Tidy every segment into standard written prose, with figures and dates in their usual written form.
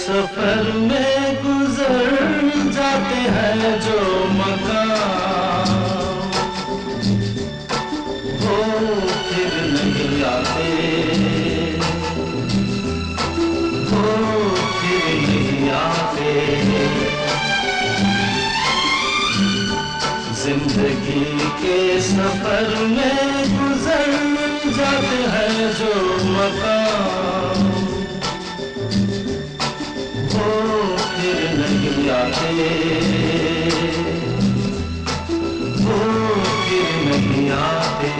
सफर में गुजर जाते हैं जो मकाम, वो फिर नहीं आते, वो फिर नहीं आते। जिंदगी के सफर में गुजर जाते हैं जो मकाम, वो फिर नहीं आते, वो फिर नहीं आते।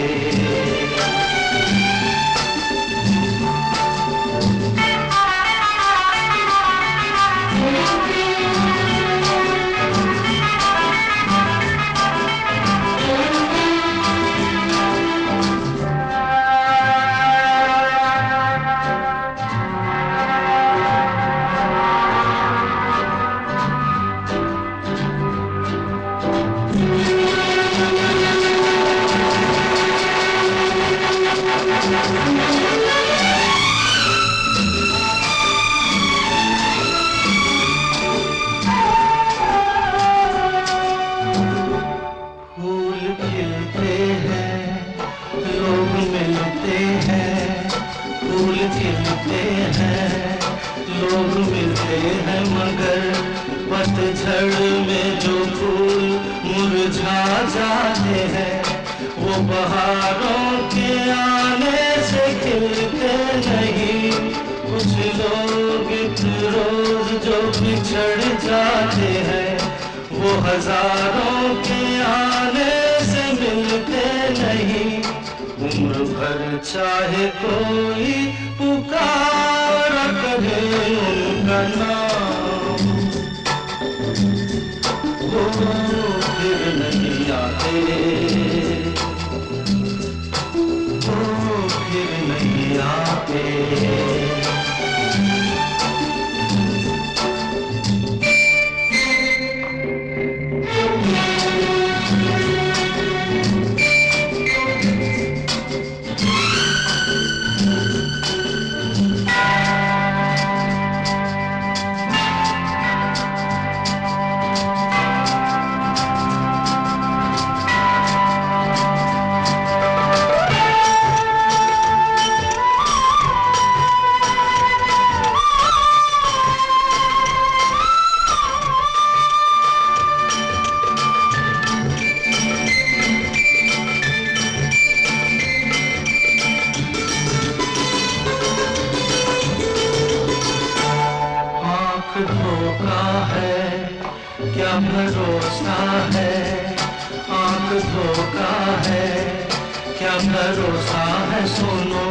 फूल खिलते हैं, लोग मिलते हैं, मगर पतझड़ में जो फूल मुरझा जाते हैं, वो बहारों के आने से खिलते नहीं। कुछ लोग एक रोज जो बिछड़ जाते हैं, वो हजारों के आने से मिलते नहीं। उम्र भर चाहे कोई पुकारा करे उनका नाम, वो फिर नहीं आते, वो फिर नहीं आते। धोखा है क्या भरोसा है, आंख धोखा है क्या भरोसा है। सुनो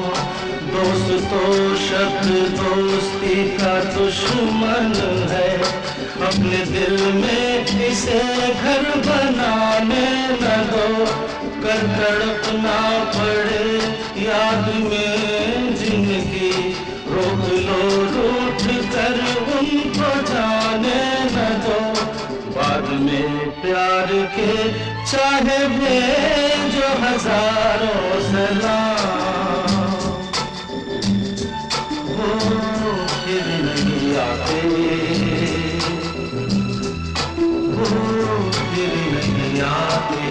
दोस्त तो शब्द दोस्ती का दुश्मन है, अपने दिल में इसे घर बनाने न दो। कर तड़पना पड़े याद में जिंदगी, रोक लो रूठ कर उनको जाने न दो। बाद में प्यार के चाहे भेजो हजारों सलाम, वो फिर नहीं आते, वो फिर नहीं आते।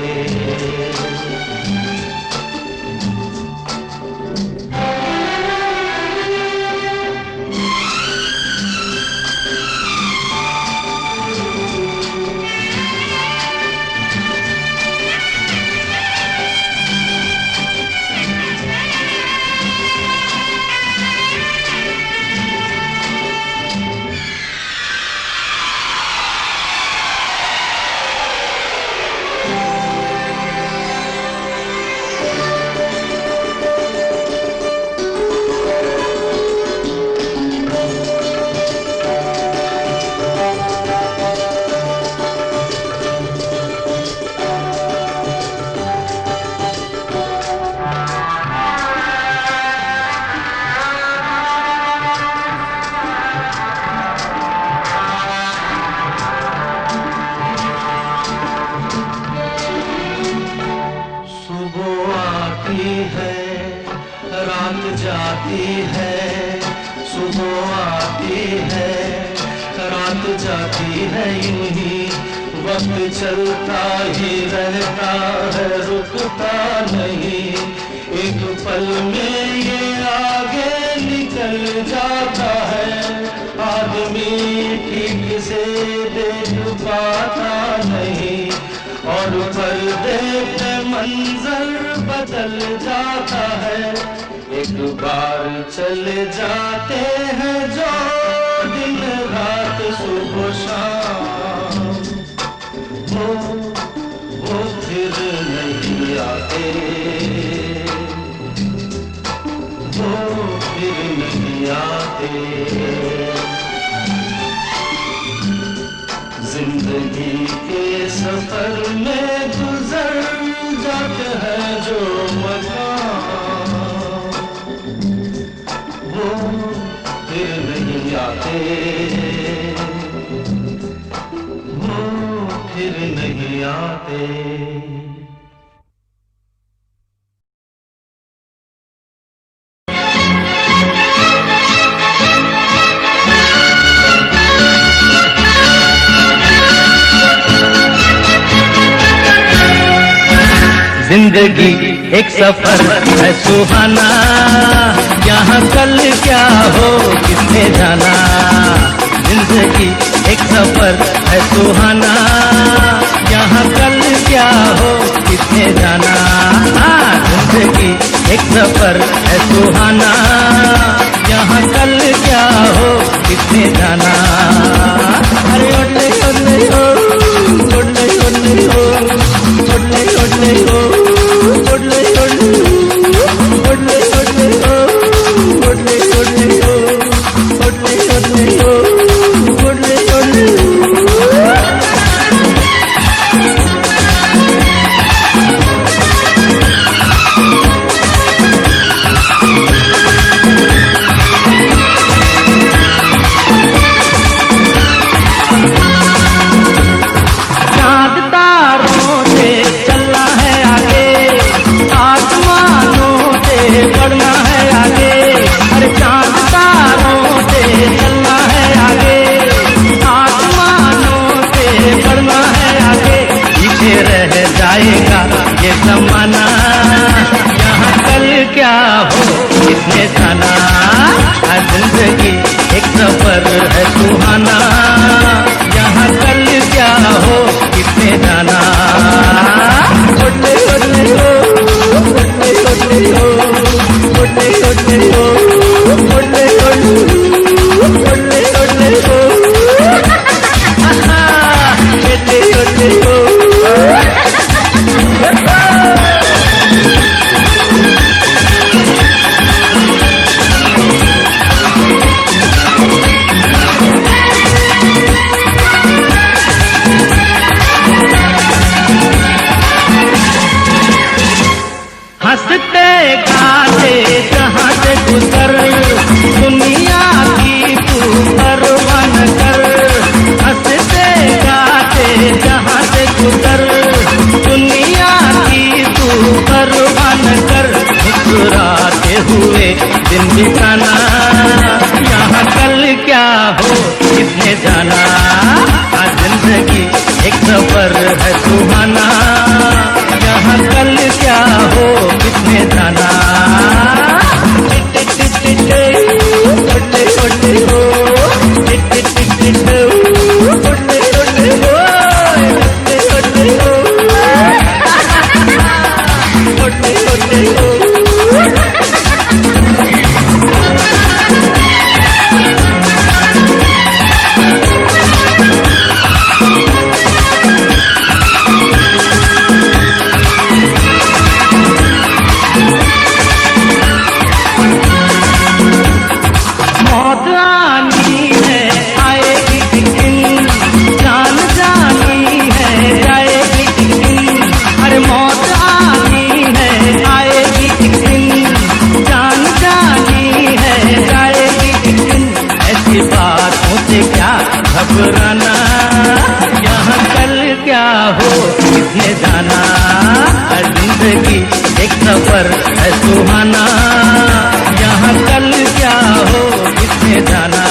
रात जाती है यूं ही, वक्त चलता ही रहता है रुकता नहीं, एक पल में ये आगे निकल जाता है, आदमी ठीक से देख पाता नहीं, और पर्दे पे मंजर बदल जाता है, एक बार चले जाते हैं जो दिन रात सुबह शाम, वो फिर नहीं आते, वो फिर नहीं आते। जिंदगी के सफर में गुजर जाते हैं जो मकाम, वो फिर नहीं आते, वो फिर नहीं आते। जिंदगी एक सफर है सुहाना, यहाँ कल क्या हो किसने जाना। जिंदगी एक सफर है सुहाना, यहाँ कल क्या हो किसने जाना। जिंदगी एक सफर है सुहाना, यहाँ कल क्या हो किसने जाना। अरे ओले ओले हो, ओले ओले हो, ओले ओले हो, ओले ओले हो, ओले ओले हो, ओले ओले हो, ओले ओले हो, ओले ओले हो। चाँद तारों से चलना है आगे, आसमानों से बढ़ना है आगे। अरे चाँद तारों से चलना है आगे, आसमानों से बढ़ना है आगे। पीछे रह जाएगा ये जमाना, यहाँ कल क्या हो किसने जाना। जिंदगी एक सफर है सुहाना, यहाँ कल क्या हो किसने जाना। ओले ओले हो, ओले ओले हो, ओले ओले हो, ओले ओले हो, ओले ओले हो, ओले ओले हो। हंसते गाते जहाँ से गुजर, दुनिया की तू परवान कर। हंसते गाते जहाँ से गुजर, दुनिया की तू परवान कर। मुस्कुराते हुए दिन बिताना, यहाँ कल क्या हो किसने जाना। जिंदगी एक सफर है सुहाना, यहाँ कल क्या हो किसने जाना। ओले ओले हो, ओले ओले हो, ओले ओले हो, ओले ओले हो। मौत आनी है आएगी एक दिन, जान जानी है जाएगी एक दिन। अरे मौत आनी है आएगी एक दिन, जान जानी है जाएगी एक दिन। ऐसी बातों से क्या घबराना, यहाँ कल क्या हो किसने जाना। जिंदगी एक सफर है सुहाना, यहाँ कल क्या हो किसने जाना।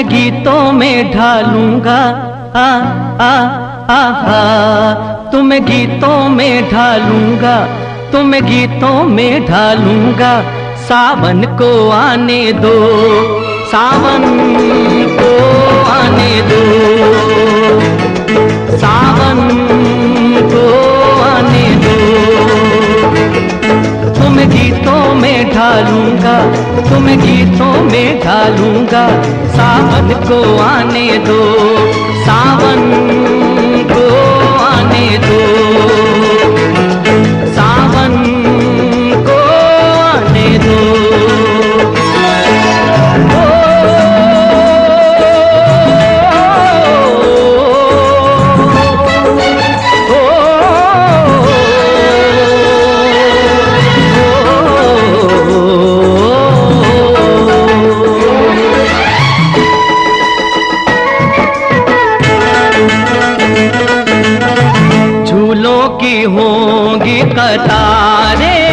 तुम्हें गीतों में ढालूंगा, आ आ आहा, तुम्हें गीतों में ढालूंगा, तुम्हें गीतों में ढालूंगा। सावन को आने दो, सावन को आने दो, सावन को आने दो। तुम्हें गीतों में ढालूंगा, तुम्हें गीतों में ढालूंगा। सावन को आने दो, सावन को आने दो, सावन को आने दो। की होंगी कतारें,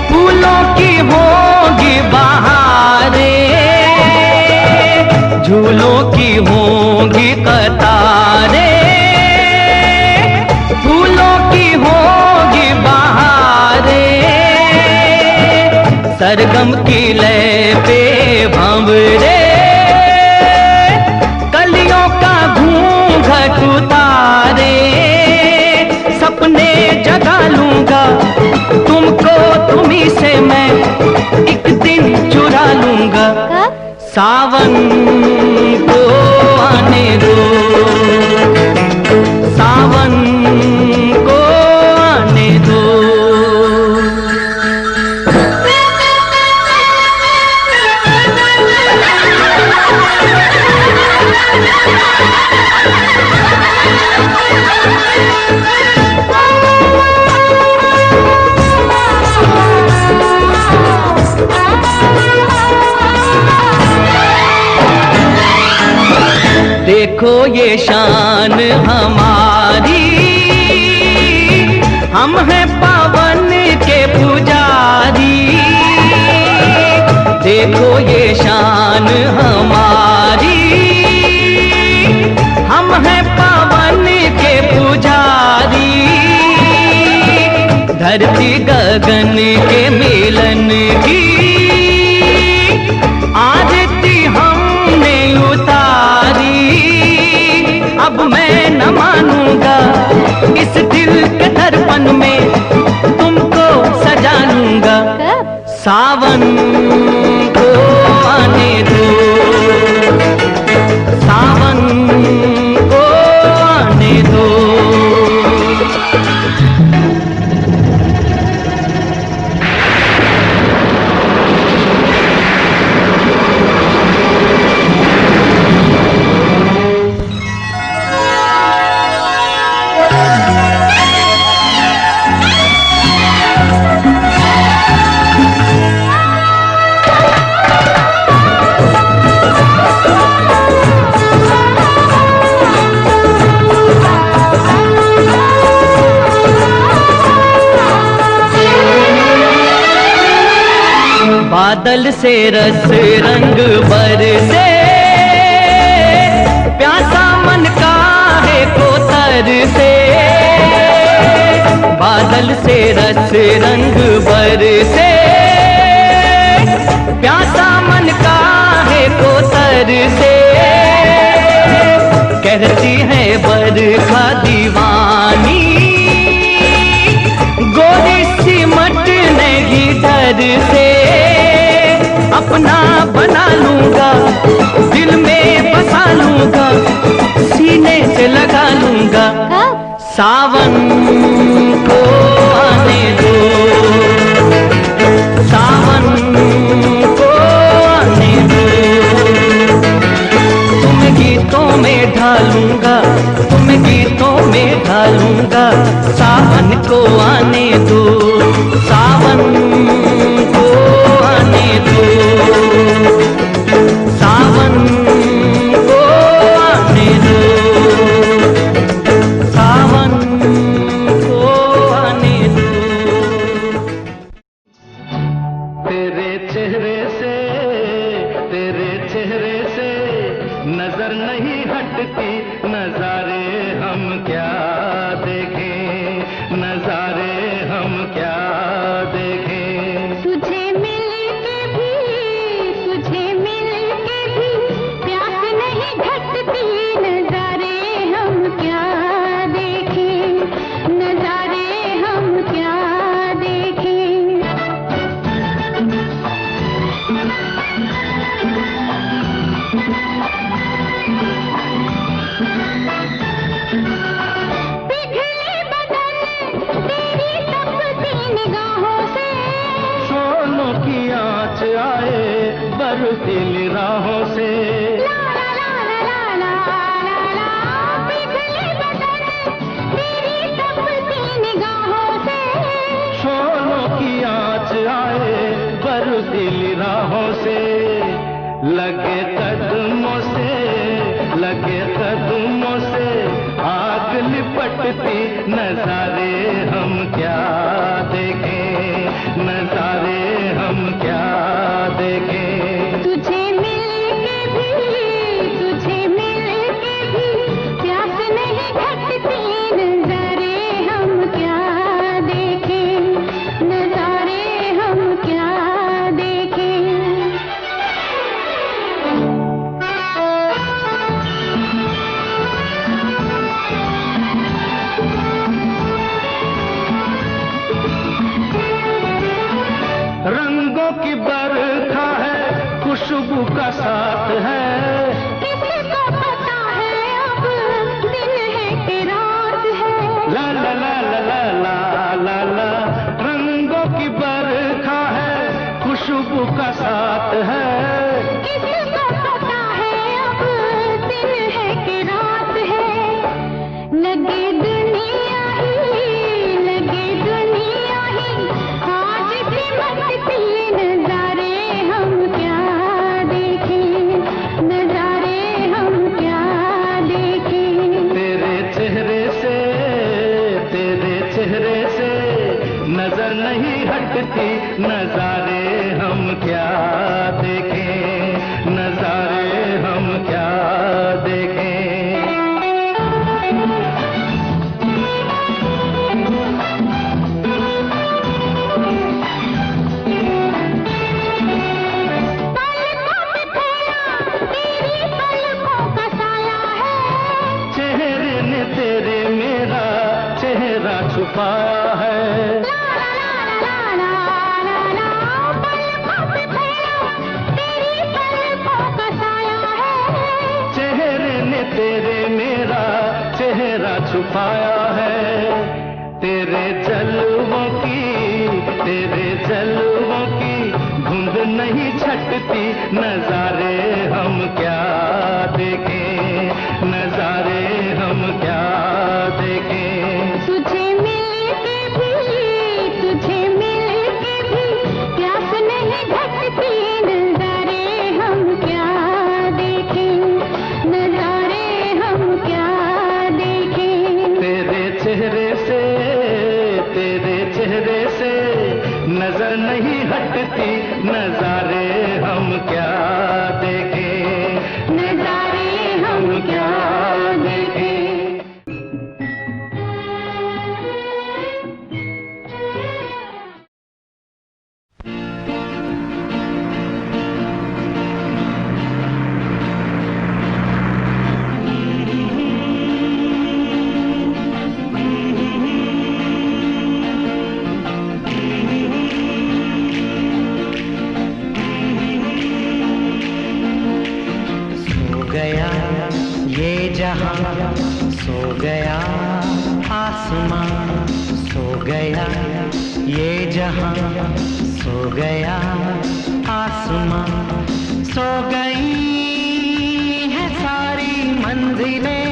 फूलों की होंगी बहारें, झूलों की होंगी कतारें, फूलों की होंगी बहारें। सरगम की लय पे भंवरे, कलियों का घूंघट उतारे। सपने जगा लूंगा तुमको, तुम्ही से मैं एक दिन चुरा लूंगा। सावन को आने दो, सावन को आने दो। देखो ये शान हमारी, हम हैं पावन के पुजारी। देखो ये शान हमारी, हम हैं पावन के पुजारी। धरती गगन के मिलन की आरती हमने उतारी। अब मैं न मानूंगा इस दिल के दर्पण में, तुमको सजा लूंगा। सावन को आने दो, सावन को आने दो। बादल से रस रंग बरसे, प्यासा मन काहे को तरसे। बादल से रस रंग बरसे, प्यासा मन काहे को तरसे। कहती है बरखा दीवानी, गोरी सिमट नहीं डर से। अपना बना लूंगा, दिल में बसा लूंगा, सीने से लगा लूंगा। सावन को आने दो, सावन को आने दो। तुम्हें गीतों में ढालूंगा, तुम्हें गीतों में ढालूंगा। सावन को आने दो, सावन को आने दो, सावन को आने दो, सावन को आने दो। तेरे चेहरे से, तेरे चेहरे क्या देखें, नजारे हम क्या देखें। तुझे मिलके भी प्यास नहीं घटती, नजारे हम क्या देखें, नजारे हम क्या देखें। पिघले बदन तेरी तपती निगाहों से, शोलों की आँच आए बर्फीली राहों से। ला ला ला ला ला ला ला, पिघले बदन तेरी तपती निगाहों से, शोलों की आँच आए बर्फीली राहों से। लगे कदमों से आग लिपटती, नजारे हम क्या देखें, नजारे हम क्या देखें। तुझे मिलके भी प्यास नहीं घटती, नजारे हम क्या देखें, नजारे हम क्या देखें। रंगों की बरखा है, खुशबू का साथ है। किसको पता है अब दिन है कि रात है। ला ला ला ला ला ला ला ला, रंगों की बरखा है, खुशबू का साथ है। किसको पता है अब दिन है कि रात है। लगे दुनिया ही आज सिमटती, नजारे हम क्या देखें, नजारे हम क्या देखें। तेरे चेहरे से नजर नहीं हटती, नजारे हम क्या देखें, नजारे हम क्या देखें। पलकों पे तेरा, तेरी पलकों का साया है। चेहरे ने तेरे मेरा चेहरा छुपाया है। ला ला ला ला ला ला, पलकों पे तेरा, तेरी पलकों का साया है। चेहरे ने तेरे मेरा चेहरा छुपाया है। तेरे जलवों की धुंध नहीं छटती, नजारे हम क्या देखें, नजारे हम क्या देखें। तुझे मिलके भी प्यास नहीं घटती, नजारे हम क्या देखें, नजारे हम क्या देखें। तेरे चेहरे से नजर नहीं हटती, नजारे हम क्या देखें, नजारे हम क्या देखें। सो गया आसमां, सो गया ये जहां, सो गया आसमां, सो गई है सारी मंजिलें,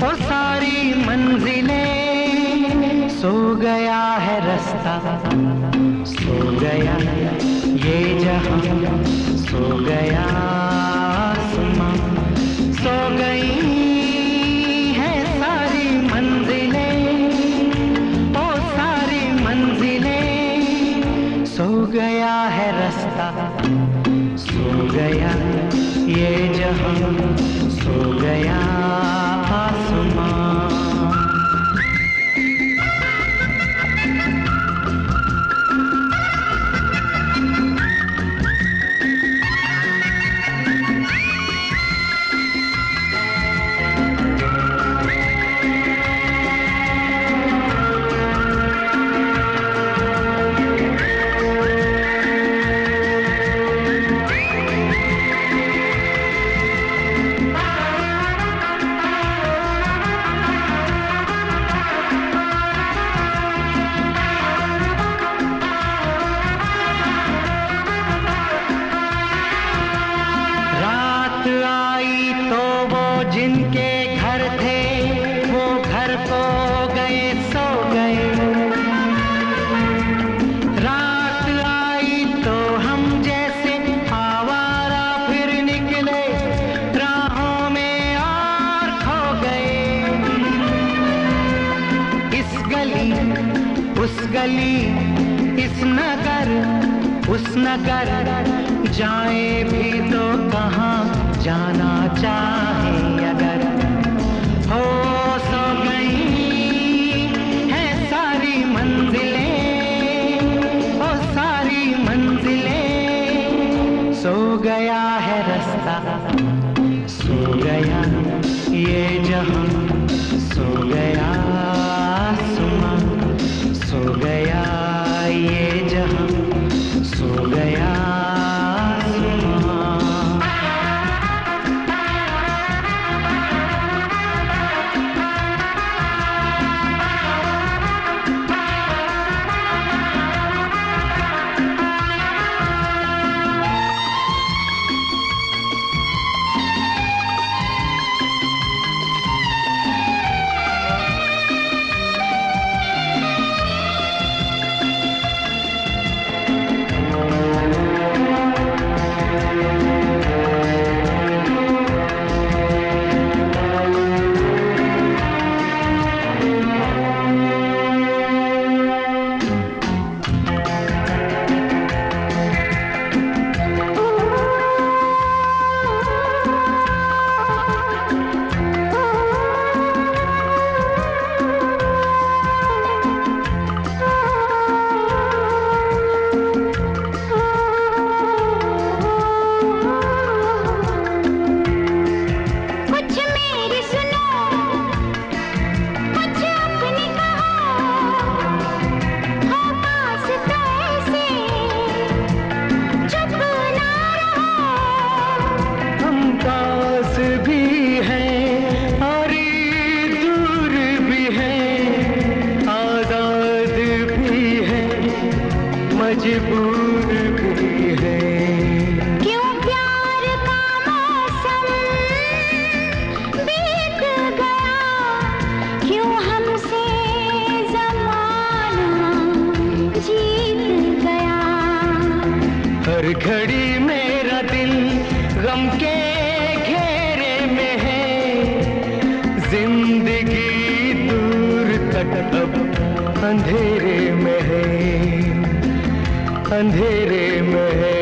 ओ सारी मंजिलें, सो गया है रास्ता, सो गया ये जहां, सो गया आसमां, सो गई है सारी मंजिलें, ओ सारी मंजिलें, सो गया है रास्ता, सो गया ये जहां, सो गया आसमां। सो गए सो गए, रात आई तो हम जैसे आवारा फिर निकले राहों में और खो गए। इस गली उस गली, इस नगर उस नगर, जाए भी तो कहाँ जाना चाहे अगर। हो सो गई है सारी मंजिलें, ओ सारी मंजिलें, सो गया है रास्ता, सो गया ये जहां, सो गया आसमां, सो गया ये जहां, सो गया मजबूर भी है। क्यों प्यार का मौसम बीत गया, क्यों हमसे ज़माना जीत गया। हर घड़ी मेरा दिल गम के घेरे में है, जिंदगी दूर तक अब अंधेरे में है, अंधेरे में है,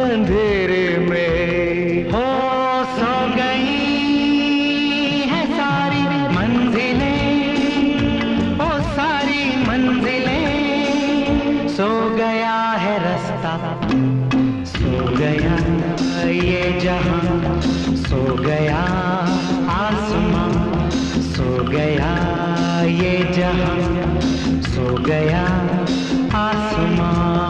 अंधेरे में। हो सो गई है सारी मंजिलें, ओ सारी मंजिलें, सो गया है रास्ता, सो गया ये जहां, सो गया आसमां, सो गया ये जहां, सो गया आसमां।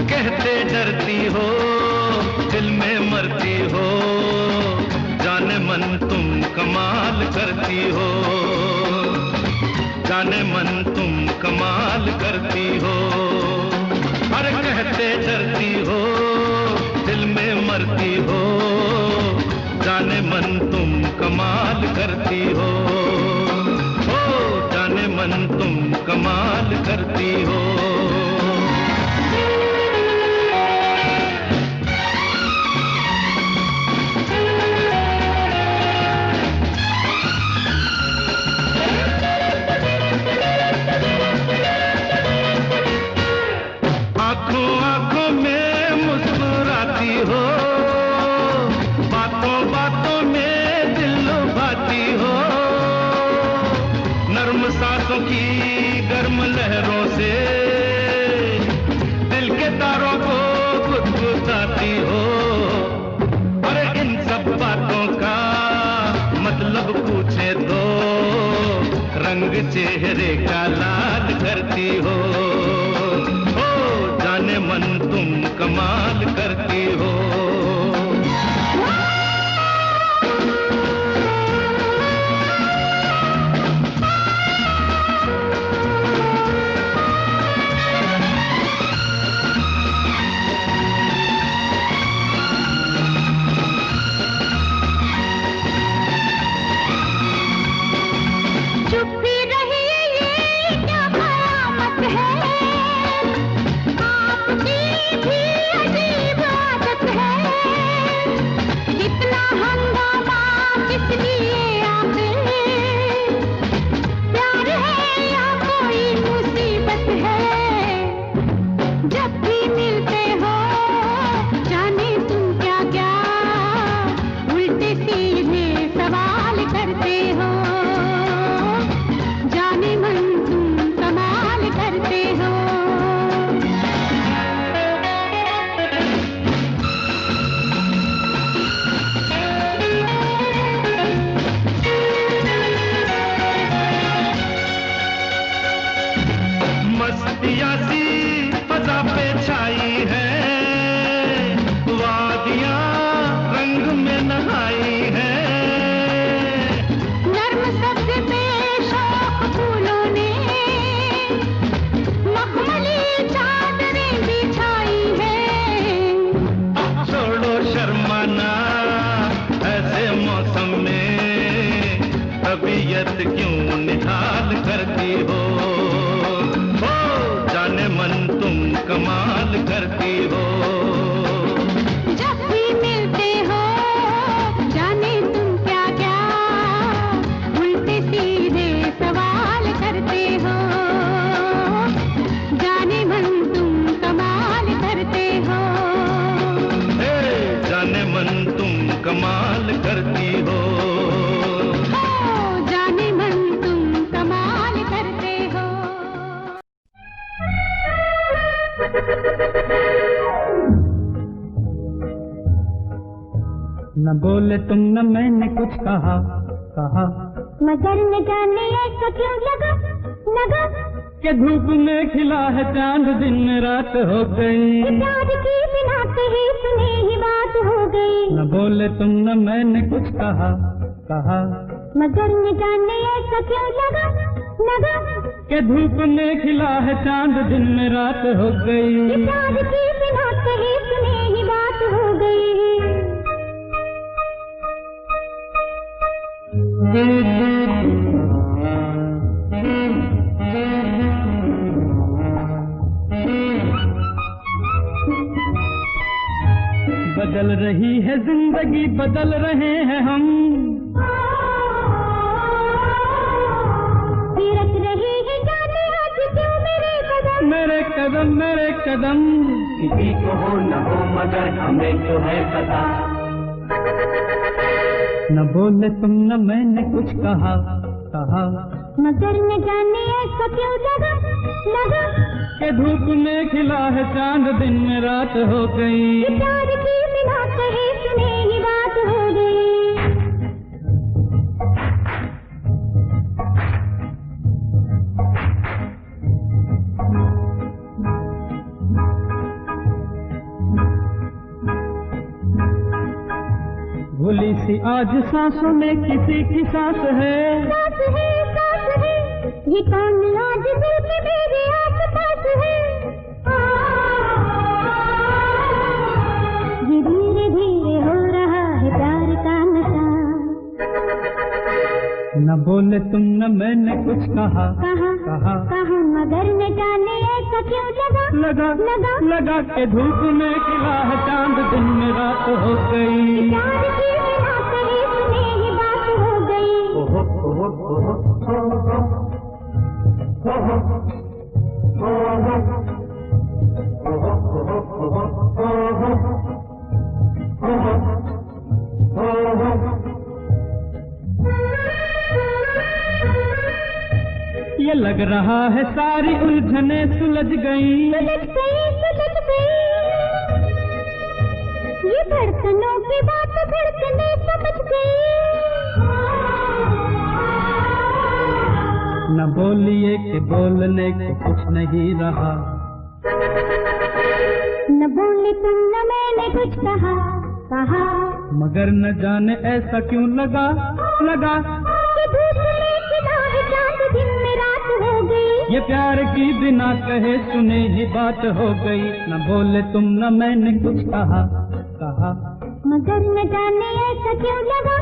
कहते डरती हो, दिल में मरती हो, जाने मन तुम कमाल करती हो, जाने मन तुम कमाल करती हो। अरे कहते डरती हो, दिल में मरती हो, जाने मन तुम कमाल करती हो, ओ जाने मन तुम कमाल करती हो। आंखों आंखों में मुस्कुराती हो, बातों बातों में दिल लुभाती हो, नर्म सांसों की गर्म लहरों से दिल के तारों को गुदगुदाती हो। अरे इन सब बातों का मतलब पूछे तो रंग चेहरे का लाल करती हो, जाने मन तुम कमाल करती हो। शर्माना ऐसे मौसम में, तबीयत क्यों निहाल करती हो, जाने मन तुम कमाल करती हो। जब भी मिलते हो जाने तुम क्या क्या उल्टे सीधे सवाल करते हो, जाने मन तुम कमाल करते हो। जाने मन तुम कमाल करती हो, जाने मन तुम कमाल करते हो। न बोले तुम न मैंने कुछ कहा, मगर न जाने ऐसा क्यों लगा कि धूप में खिला है चांद दिन रात हो गई, प्यार की बिना कही सुनी ही बात हो गई। न बोले तुम न मैंने कुछ कहा, मगर न जाने ऐसा क्यों लगा कि धूप में खिला है चांद दिन में रात हो गई, प्यार की बिना कही सुनी ही बात हो गई। बदल रही है जिंदगी, बदल रहे हैं हम, फिरक रही है जाने आज क्यों मेरे कदम, मेरे कदम। किसी को हो न हो मगर हमें जो है पता। न बोले तुम न मैंने कुछ कहा, मगर न जाने ऐसा क्यों लगा कि धूप में खिला है चांद दिन में रात हो गई, प्यार की बिना कही सुनी ही बात हो गई। भूली सी आज सांसों में किसी की सांस है, सास है ये कौन आज दिल के मेरे आस पास है, ये धीरे धीरे हो रहा है प्यार का नशा। न बोले तुम न मैंने कुछ कहा, मगर न जाने ऐसा क्यों लगा के धूप में खिला है चांद दिन में रात हो गई, प्यार की बिना कही सुनी ही बात हो गई। ये लग रहा है सारी उलझने सुलझ गई, ये धड़कनों की बात धड़कने समझ गई। न बोलिए कि बोलने को कुछ नहीं रहा, न बोले तुम न मैंने कुछ कहा, मगर न जाने ऐसा क्यों लगा कि धूप में खिला है चांद दिन में रात हो गई, ये प्यार की बिना कहे सुने ही बात हो गई। न बोले तुम न मैंने कुछ कहा, मगर न जाने ऐसा क्यों लगा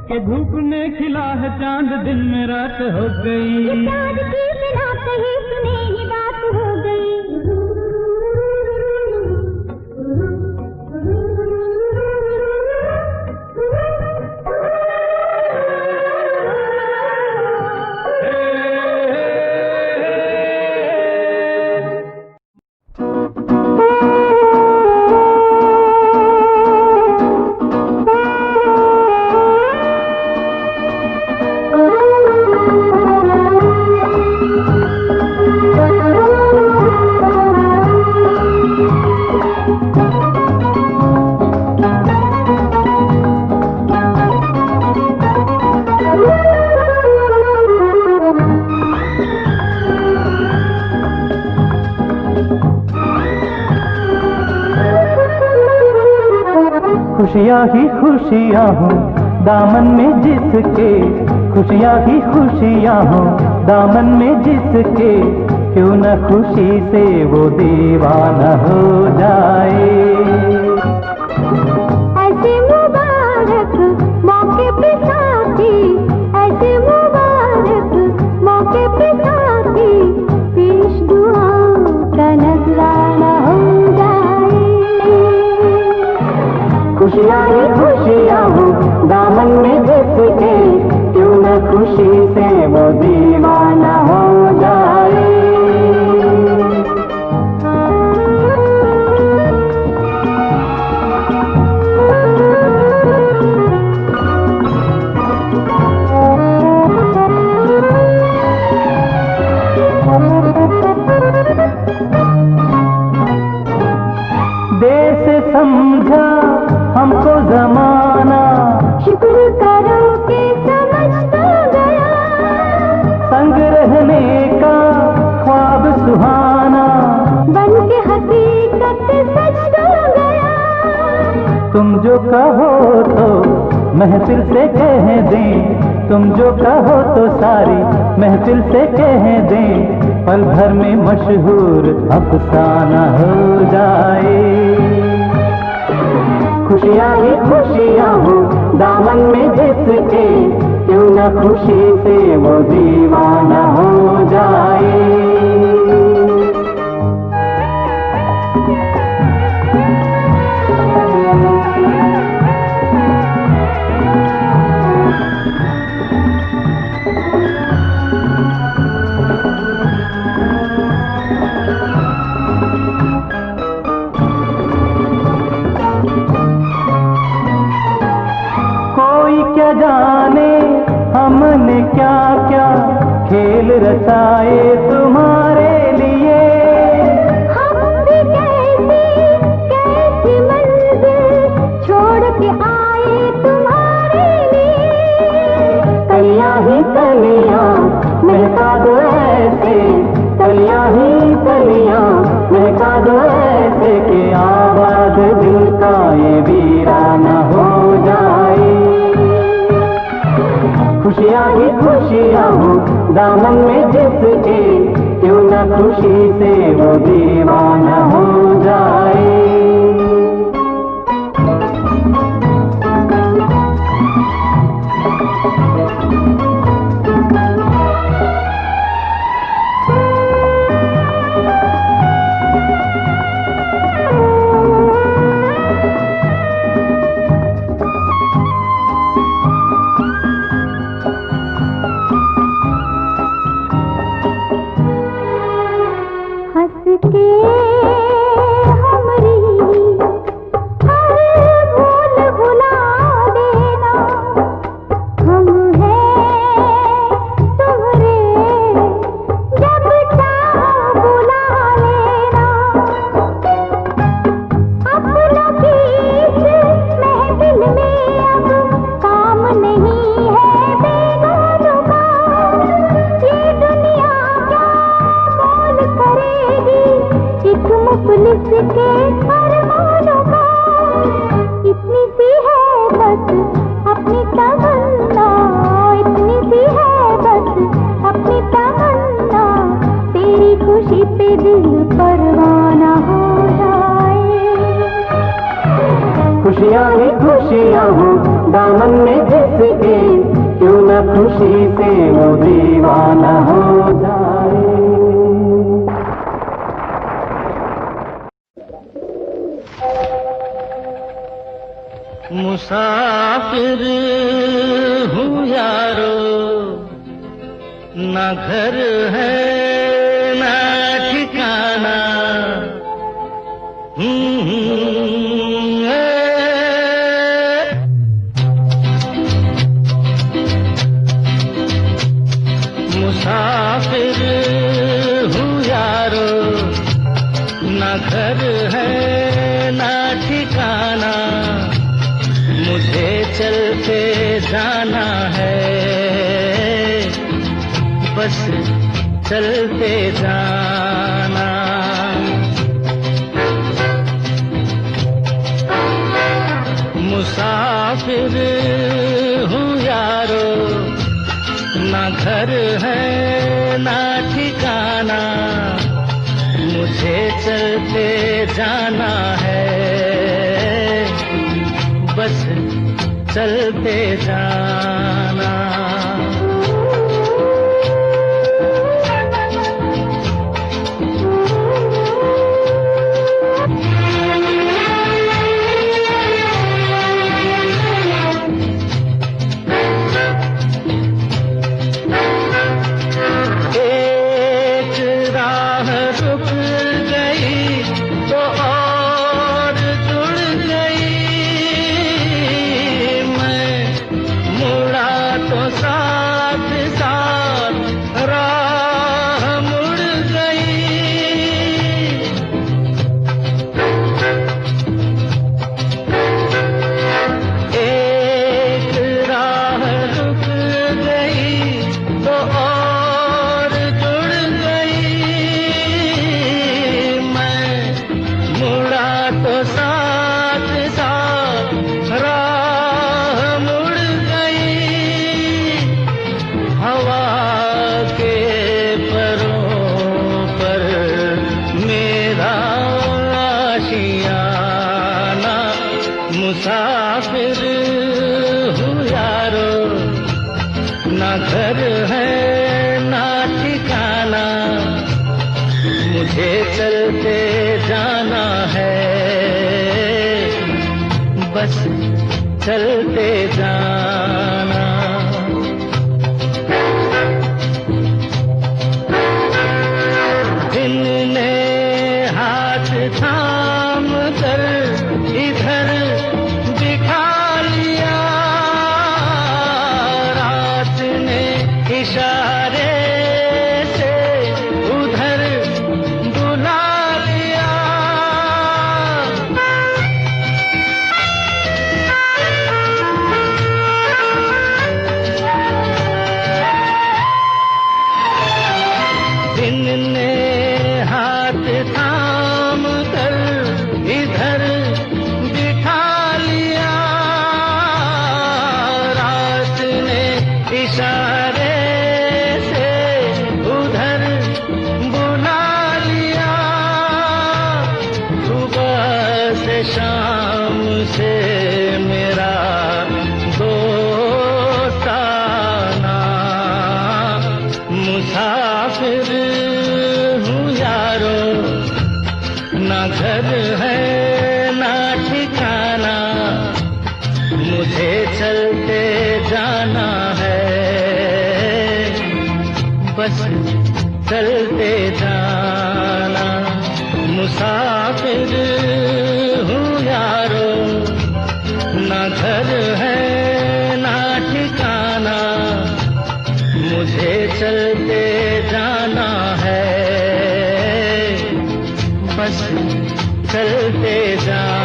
कि धूप में खिला है चांद दिन में रात हो ये गई, प्यार की बिना कही सुनी ही बात हो गई। खुशियाँ ही खुशियाँ हो दामन में जिसके, खुशियाँ ही खुशियाँ हो दामन में जिसके, क्यों न खुशी से वो दीवाना हो जाए। खुशियाँ ही खुशियाँ हो दामन में जिसके, क्यों न खुशी से वो दीवाना हो जाए। देश समझा हमको जमाना, शुक्र करो कि समझ तो गया, संग रहने का ख्वाब सुहाना, बन के हकीकत सच तो गया। तुम जो कहो तो महफिल से कह दें, तुम जो कहो तो सारी महफिल से कह दें, पल भर में मशहूर अफसाना हो जाए। खुशियाँ ही खुशियाँ हो दामन में जिसके, क्यों न खुशी से वो दीवाना हो जाए। क्या जाने हमने क्या क्या खेल रचाए तुम्हारे लिए, हम भी कैसी मंजिल छोड़ के आए तुम्हारे लिए। कलियां ही कलियां महका दो ऐसे, कलियां ही कलियां महका दो ऐसे कि आबाद दिल का ये वीराना हो जाए। खुशियाँ ही खुशियाँ हो दामन में जिसके, क्यों न खुशी से वो दीवाना हो जाए। हंस के हमरी हर भूल भुला देना, हम हैं तुम्हारे जब चाहो बुला लेना। अपनों की इस महफिल में अब काम नहीं है बेगानों का, ये दुनिया क्या मोल करेगी एक मुफलिस के अरमानों का। इतनी सी है बस अपनी तमन्ना, इतनी सी है बस अपनी तमन्ना, तेरी खुशी पे दिल परवाना हो जाए। खुशियाँ ही खुशियाँ हो दामन में जिसके, क्यों न खुशी से वो दीवाना हो जाए। मुसाफिर हूँ यारो, ना घर है ना ठिकाना, मुसाफिर हूँ यारो, ना घर है ना ठिकाना, मुझे चलते जाना है, बस चलते जाना। मुसाफिर हूँ यारो, ना घर है ना ठिकाना, मुझे चलते जाना है, बस चलते जाना। मुसाफिर हूँ यारो, ना घर है ना ठिकाना, मुझे चलते जाना है, बस चलते जाना। दिन ने हाथ थाम कर इधर बिठा लिया, रात ने इशारे से उधर बुला लिया। दिन ने हाथ थाम कर इधर बिठा लिया, रात ने इशारे से उधर बुला लिया। सुबह से शाम से मेरा दोस्ताना, मुसाफिर हूँ यारो, ना घर है ना ठिकाना, मुझे चलते जाना है, बस चलते जाना। मुसाफिर हूँ यारो, ना घर है ना ठिकाना, मुझे चलते जाना है, बस चलते जाना।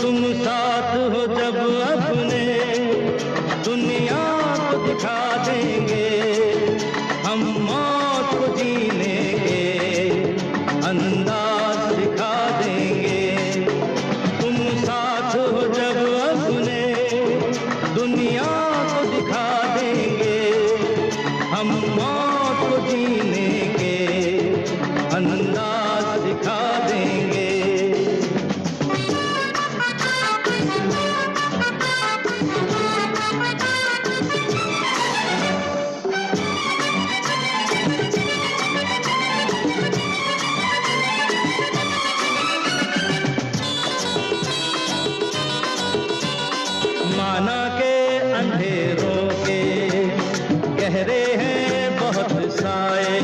तुम साथ हो जब अपने, दुनिया को दिखा देंगे, हम मौत को जीने के अंदाज दिखा देंगे। तुम साथ हो जब अपने, दुनिया को दिखा देंगे, हम मौत को जीने के अंदाज दिखा देंगे। माना के अंधेरों के गहरे हैं बहुत साए,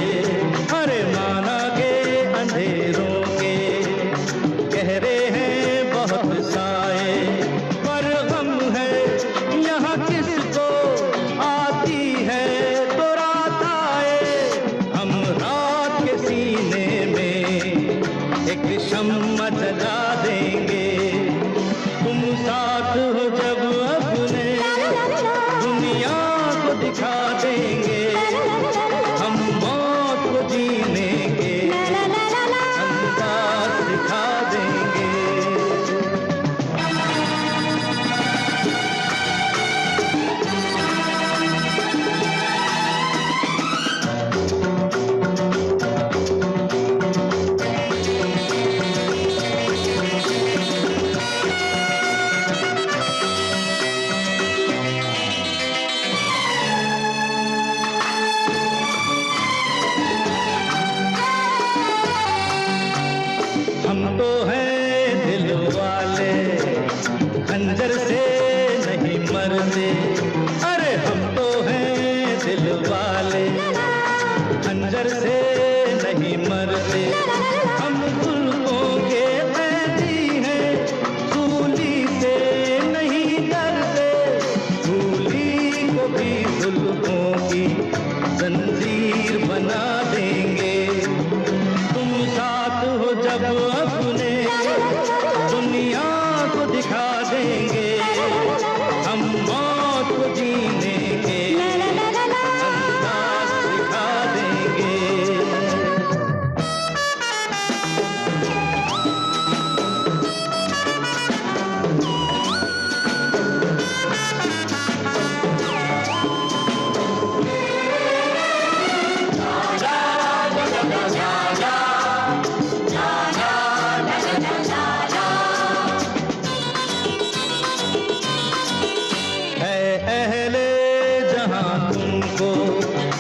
अरे माना के अंधेरों के गहरे हैं बहुत साए, पर गम है यहाँ किसको आती है तो रात आए। हम रात के सीने में एक शम्मा जला देंगे। तुम साथ हो जब अपने, दुनिया को दिखा देंगे, हम मौत को जीने के अंदाज दिखा देंगे। जब अपने दुनिया को दिखा देंगे, हम मौत को जीने के अंदाज दिखा देंगे।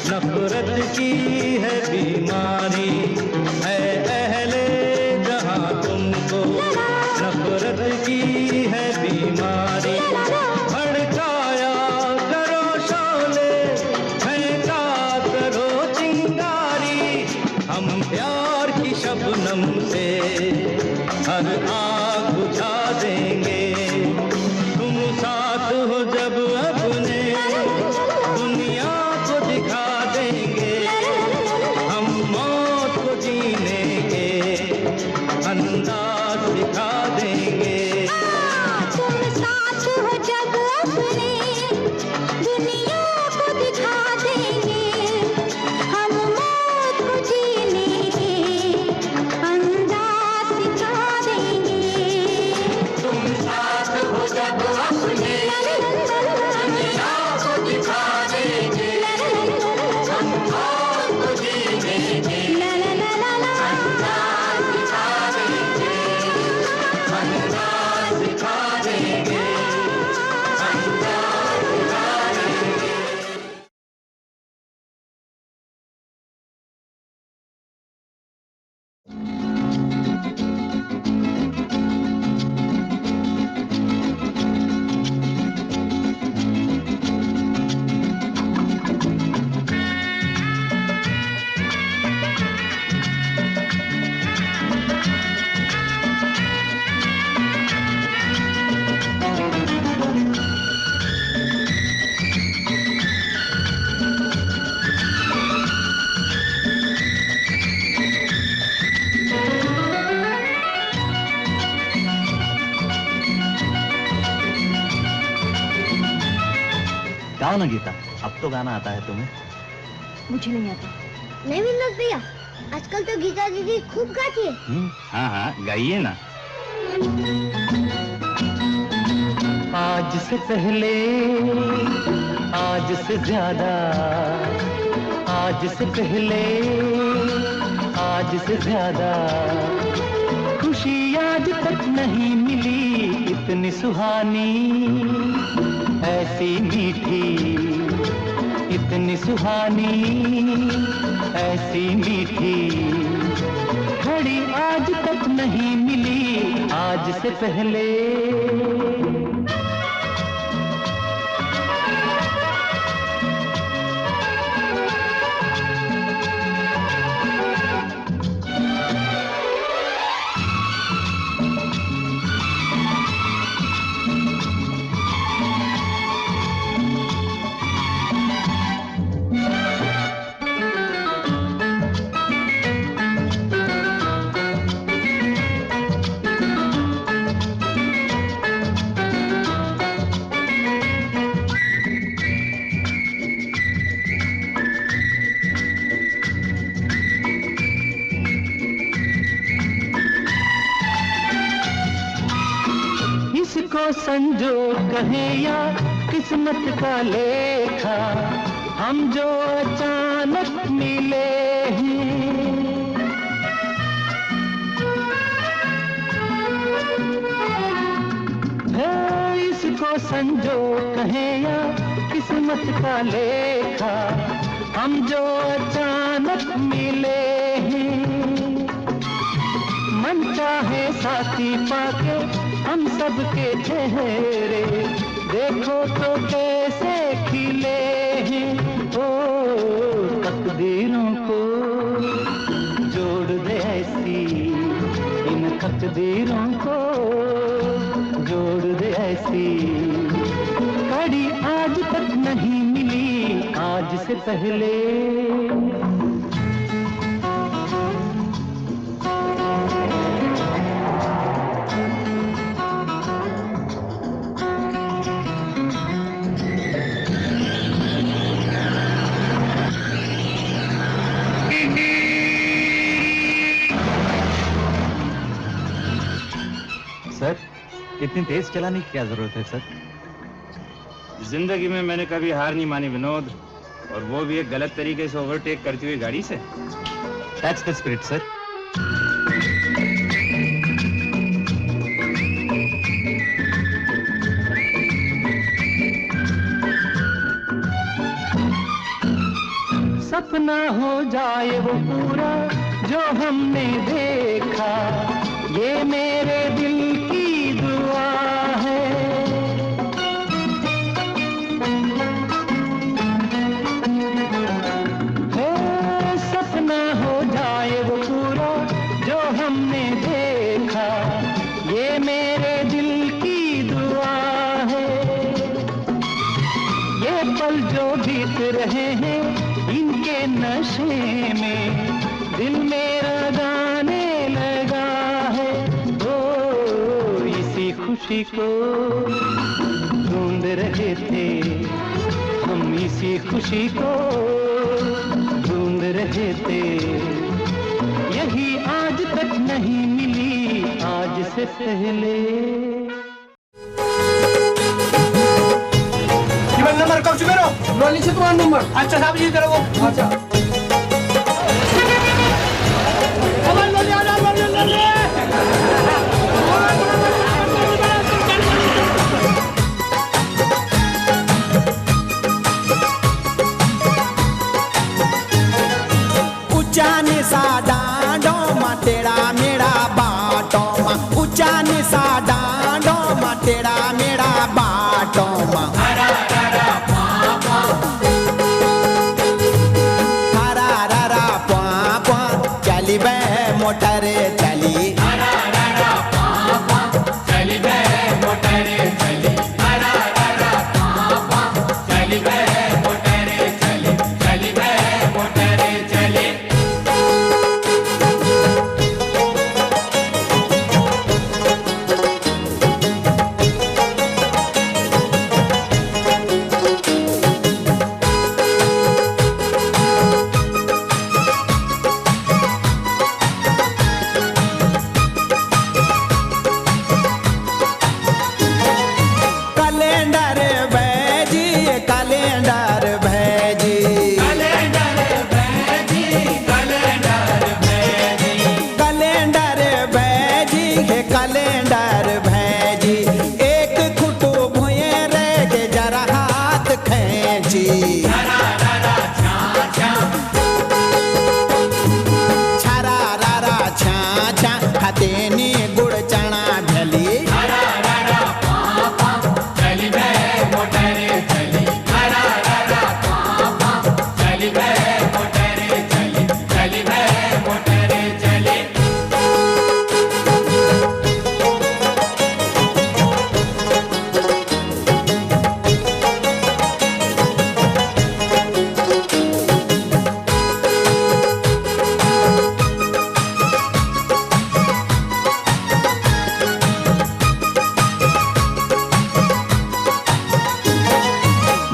नफरत की है बीमारी है अहले जहां तुमको, नफरत की है बीमारी। भड़काया करो शोले, फेंका करो चिंगारी, हम प्यार की शबनम से हर आग बुझा देंगे। तुम साथ हो जब अपने दुनिया को दिखा देंगे, हम मौत को जीने के अंदाज दिखा देंगे। तुम साथ हो जब अपने दुनिया को दिखा देंगे, हम मौत को जीने के अंदाज दिखा देंगे। तुम साथ हो जब अपने दुनिया को दिखा देंगे, हम मौत को जीने के अंदाज दिखा देंगे, अंदाज दिखा देंगे, अंदाज दिखा देंगे। गाओ ना गीता, अब तो गाना आता है तुम्हें। मुझे नहीं आता। नहीं विनोद भैया, आजकल तो गीता दीदी खूब गाती है। हाँ हाँ गाइए ना। आज से पहले, आज से ज्यादा, आज से पहले, आज से ज्यादा खुशी आज तक नहीं मिली इतनी सुहानी, ऐसी मीठी, इतनी सुहानी, ऐसी मीठी घड़ी आज तक नहीं मिली आज से पहले। इसको संजोग कहे या किस्मत का लेखा, हम जो अचानक मिले हैं, इसको संजोग कहे या किस्मत का लेखा, हम जो अचानक मिले हैं। मन चाहे साथी पाके हम सबके चेहरे, देखो तो कैसे खिले हैं। ओ तकदीरों को जोड़ दे ऐसी, इन तकदीरों को जोड़ दे ऐसी, कड़ी आज तक नहीं मिली आज से पहले। इतनी तेज चलाने की क्या जरूरत है सर? जिंदगी में मैंने कभी हार नहीं मानी विनोद, और वो भी एक गलत तरीके से ओवरटेक करती हुई गाड़ी से। That's the spirit sir. सपना हो जाए वो पूरा जो हमने देखा, ये मेरे दिल की दुआ है। सपना हो जाए वो पूरा जो हमने देखा, ये मेरे दिल की दुआ है। ये पल जो बीत रहे हैं इनके नशे में दिल मेरा गाने लगा है। ओ इसी खुशी को ढूंढ रहे थे हम, इसी खुशी को ढूंढ रहे थे। यही आज तक नहीं मिली, आज से पहले। नंबर कब से करो? रोली से तुम्हारा नंबर। अच्छा साहब जी करो वो। अच्छा ऊंचा निशा डांडो मा तेरा मेरा बाटो मा, ऊंचा निशा डांडो मा तेरा मेरा बाटो मा। चली बे मोटर चली, चली बे मोटर चली, चली बे मोटर चली, चली बे मोटर चली। कैलेंडर भेजी, एक खुटू भुए रे के जरा हाथ खेची। छरा रा छा छा हतेनी गुड़ चना भली। चली बे मोटर चली, चली बे मोटर चली, चली बे मोटर चली।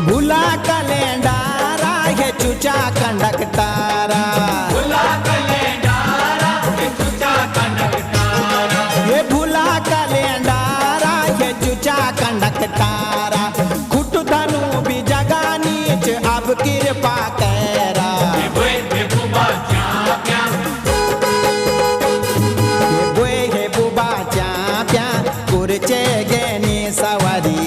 भूला कैलेंडरा है चूचा कंडक्टरा, भूला कैलेंडरा है चूचा कंडक्टरा। ये भूला कैलेंडरा है चूचा कंडक्टरा। खुट धनु भी जगा नीच अब कृपा कैरा। ये बुबा चाप्या, ये बुबा चाप्या कुरचे गेनी सवारी।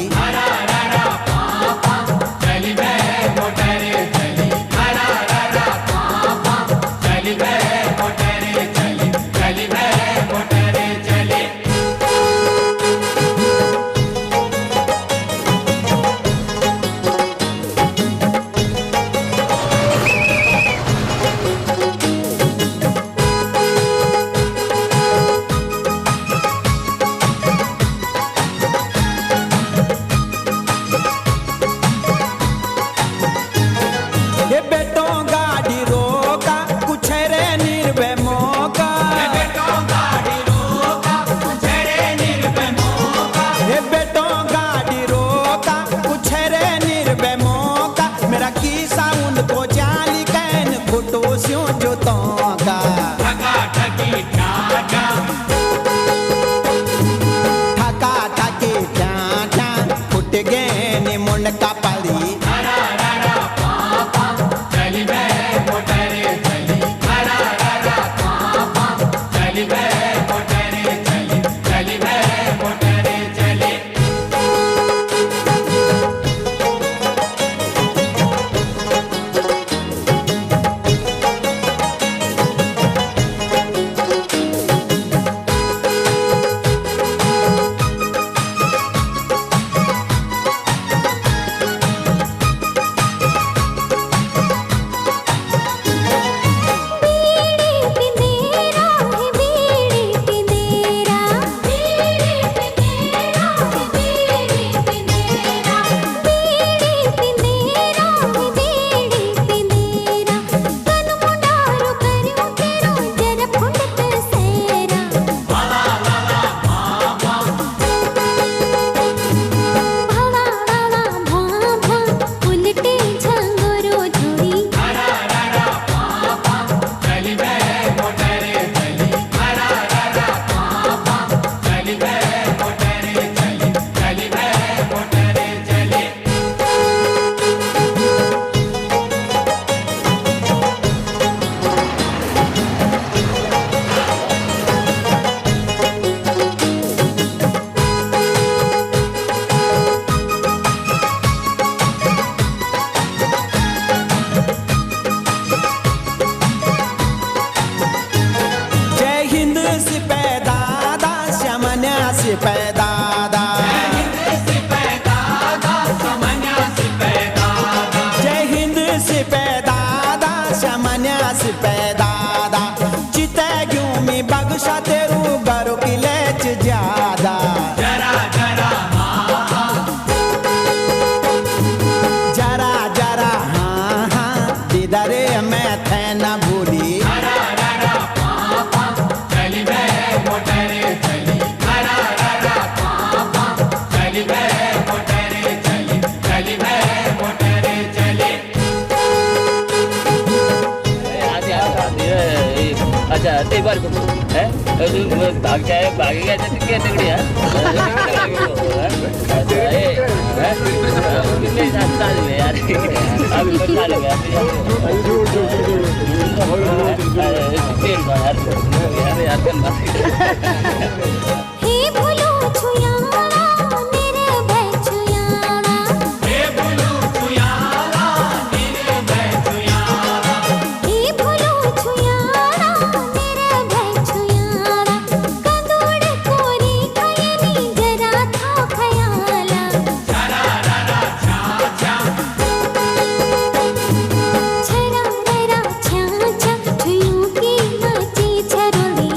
मार को है भाग जाए भागेगा जैसे क्या तगड़ी है कितने साल में यार अभी बता लगे यार यार हे भूलो छुयाना मेरे भाई छुयाना हे भूलो छुयाना मेरे भाई छुयाना हे भूलो छुयाना मेरे भाई छुयाना कंदोड़ कोरी खयनी जरा था खयाला छरा ररा छा छा छरा ररा छा छा छुयू की नाची छरोली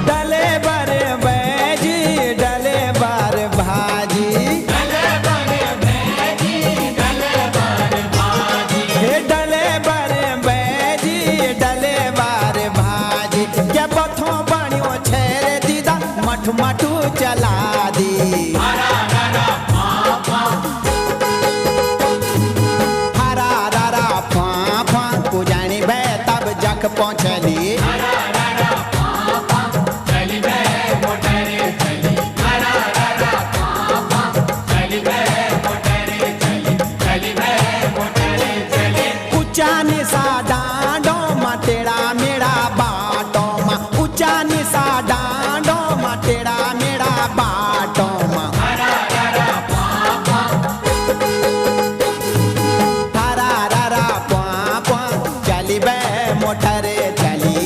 डले बर बैजी डले बार भाजी हे डले बर बैजी डले बार भाजी क्या बथों बाणियों छेरे दीदा मठ मठू चला दी हरा रारा फां पुजानी बे तब जख पहुँचली ऊंचा निसा डांडो मा टेढ़ा मेढ़ा बाटो मा ऊंचा निसा डांडो मा टेढ़ा मेढ़ा बाटो मा हरा रारा पां चली बे मोटरे चली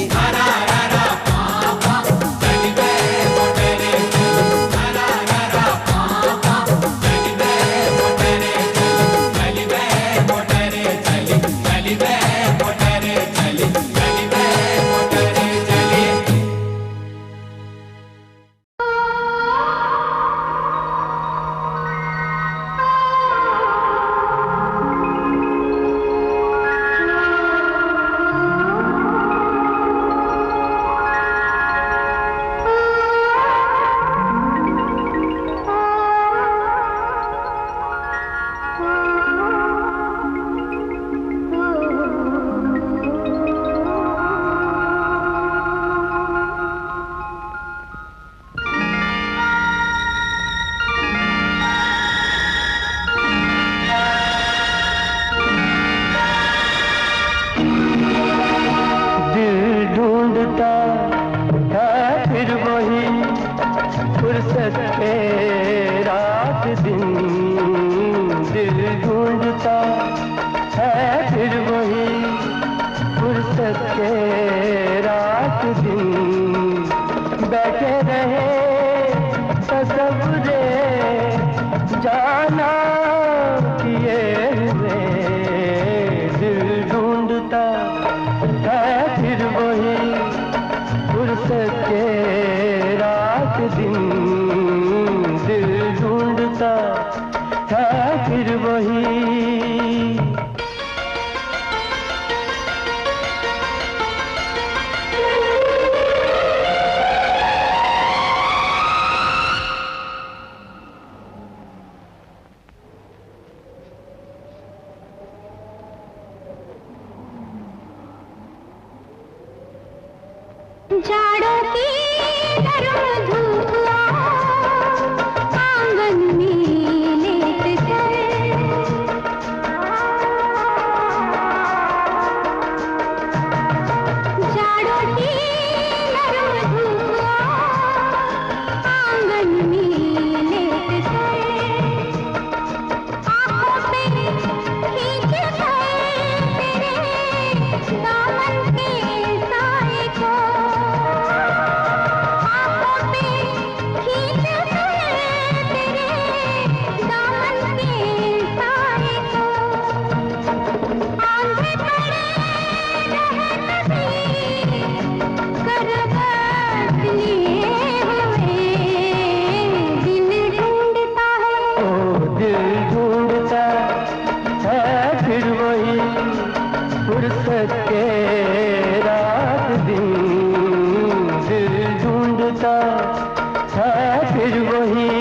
फुर्सत पे रात दिन दिल ढूंढता है फिर वही फुर्सत के रात दिन बैठे रहे तसव्वुरे जाना किए हुए दिल ढूंढता है फिर वही फुर्सत के रात दिन दिल ढूंढता था फिर वही जाड़ों की गर्म धूप आंगन में लेट कर जाड़ों की गर्म धूप आंगन में लेट कर आंखों पे खींच तेरे दामन के साए को फुर्सत के रात दिन दिल ढूंढता है फिर वही।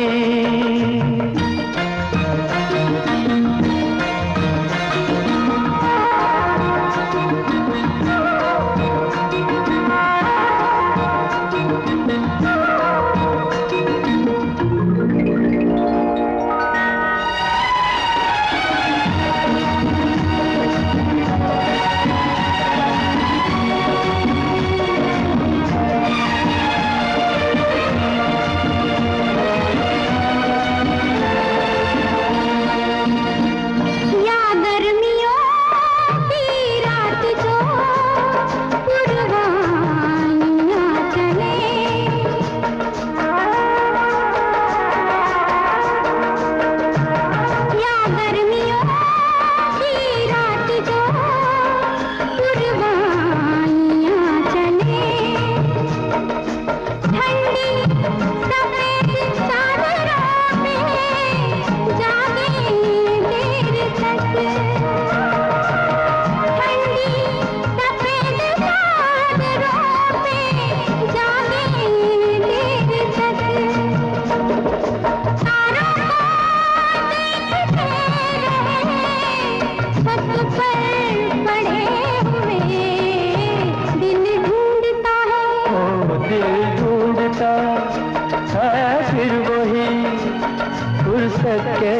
फुर्सत के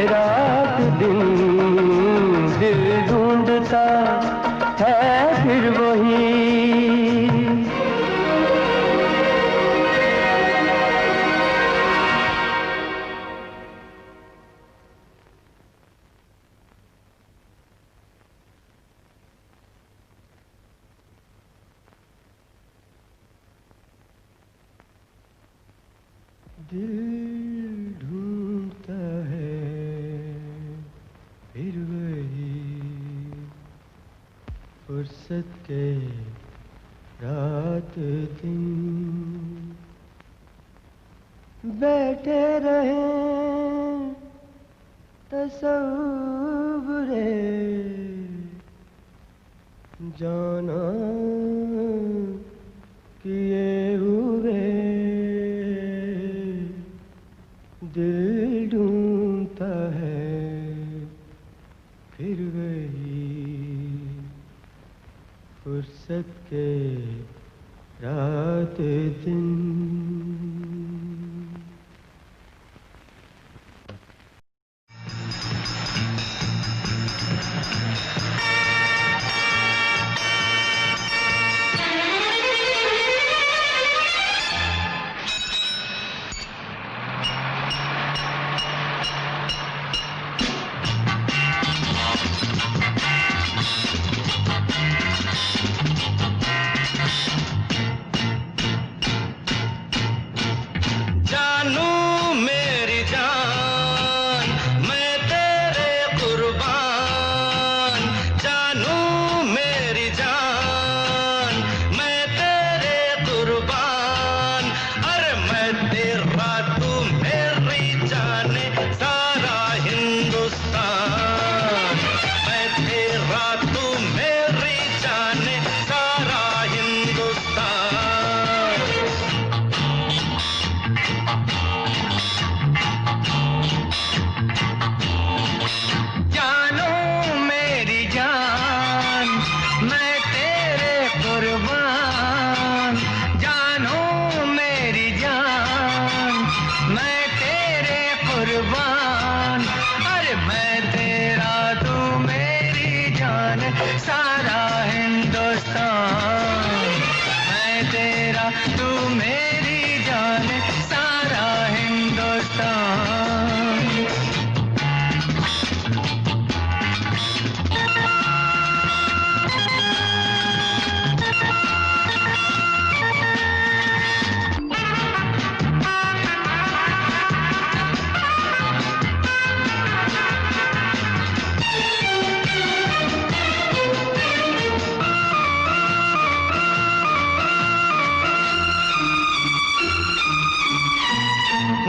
रात दिन दिल ढूंढता है फिर वही। दिल ढूंढता है फिर वही फुर्सत के रात दिन बैठे रहे तसव्वुरे जाना किए हुए दिल ढूंढता है फिर वही फुर्सत के रात दिन।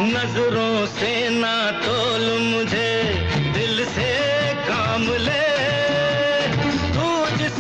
नजरों से ना तोल मुझे दिल से काम ले, तू जिस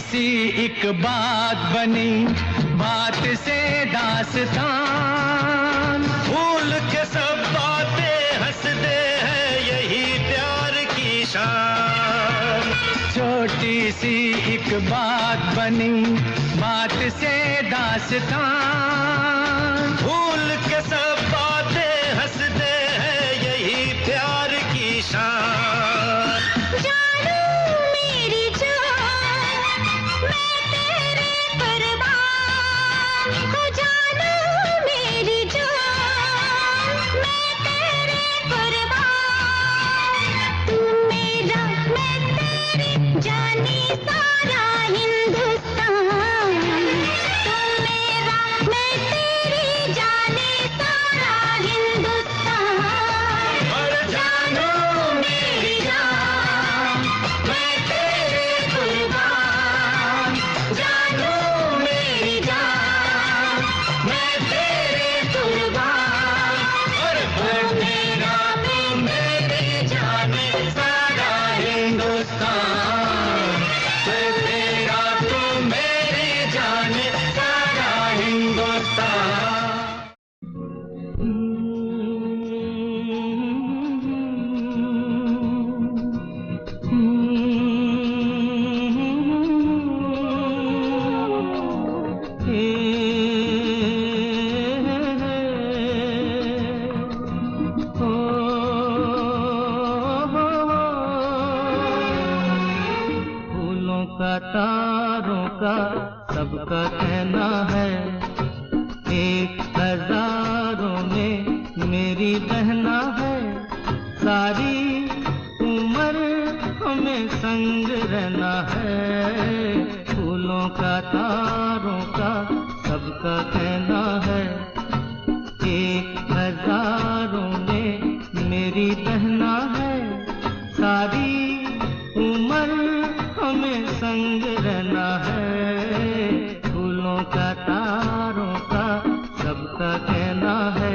सी एक बात बनी, बात से दास्तान, भूल के सब बातें हंसते हैं, यही प्यार की शान। छोटी सी एक बात बनी, बात से दास्तान, भूल के सब बातें हंसते हैं, यही प्यार की शान। जानू मेरी जान, मैं तेरे कुर्बान। हो जानू मेरी जान, मैं तेरे कुर्बान। तू मेरा, मैं तेरी जानी सारा हिंदुस्तान। तू मेरा, मैं तेरी जानी सारा हिंदुस्तान। और जानू मेरी जान, मैं तेरे कुर्बान। जानू मेरी जान, मैं तेरे कुर्बान। और मैं तेरा, तू मेरी जाने सारा हिंदुस्तान, मैं तेरा तू मेरी जान सारा हिंदुस्तान। फूलों का तारों का सबका कहना है, एक हजारों में मेरी बहना है। सारी उम्र हमें संग रहना है, फूलों का तारों का सबका कहना है, एक हजारों में मेरी बहना है। सारी उम्र हमें संग रहना है, फूलों का तारों का सबका कहना है।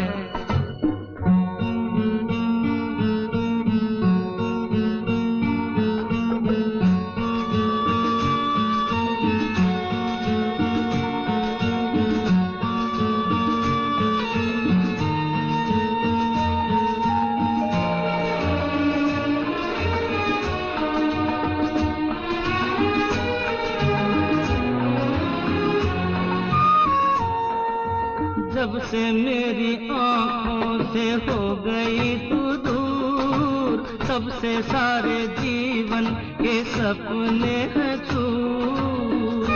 जब से मेरी आँखों से हो गई तू दूर, तब से सारे जीवन के सपने हैं चूर।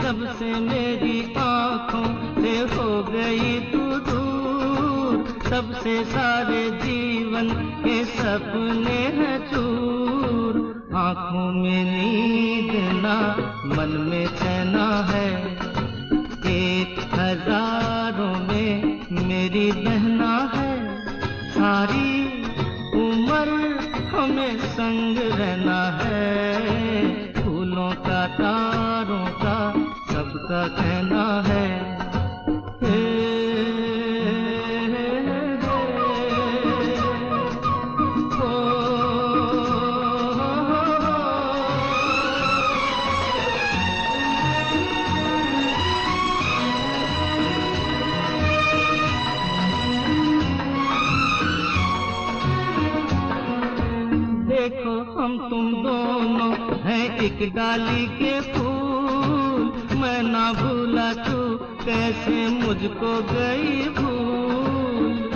जब से मेरी आँखों से हो गई तू दूर, तब से सारे जीवन के सपने हैं चूर। आँखों में नींद ना, मन में चैना है, एक हजारों में मेरी बहना है। सारी उम्र हमें संग रहना है, फूलों का तारों का सबका कहना है। देखो हम तुम दोनों हैं एक डाली के फूल, मैं ना भूला तू कैसे मुझको गई भूल।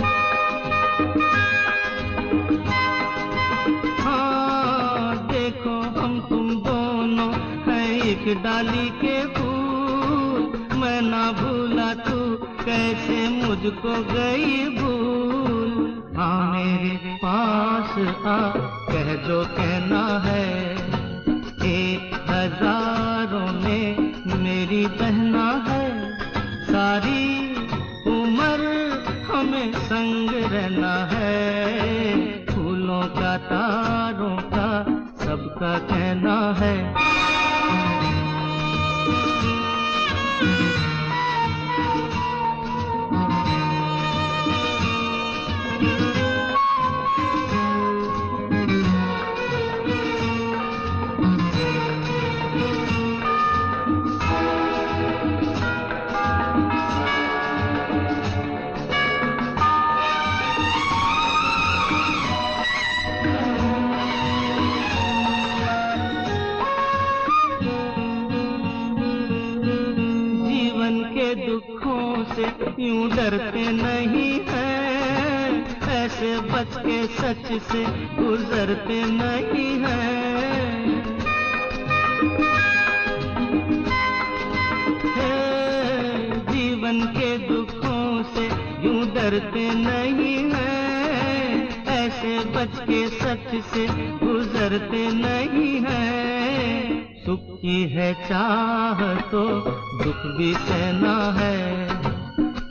हाँ देखो हम तुम दोनों हैं एक डाली के फूल, मैं ना भूला तू कैसे मुझको गई भूल। हाँ मेरे पास आ, कह जो कहना है, एक हजारों में मेरी बहना है। सारी उम्र हमें संग रहना है, फूलों का तारों का सबका कहना है। यूं डरते नहीं हैं, ऐसे बच के सच से गुजरते नहीं हैं। जीवन के दुखों से यूं डरते नहीं हैं, ऐसे बच के सच से गुजरते नहीं हैं। सुख की है चाह तो दुख भी सहना है,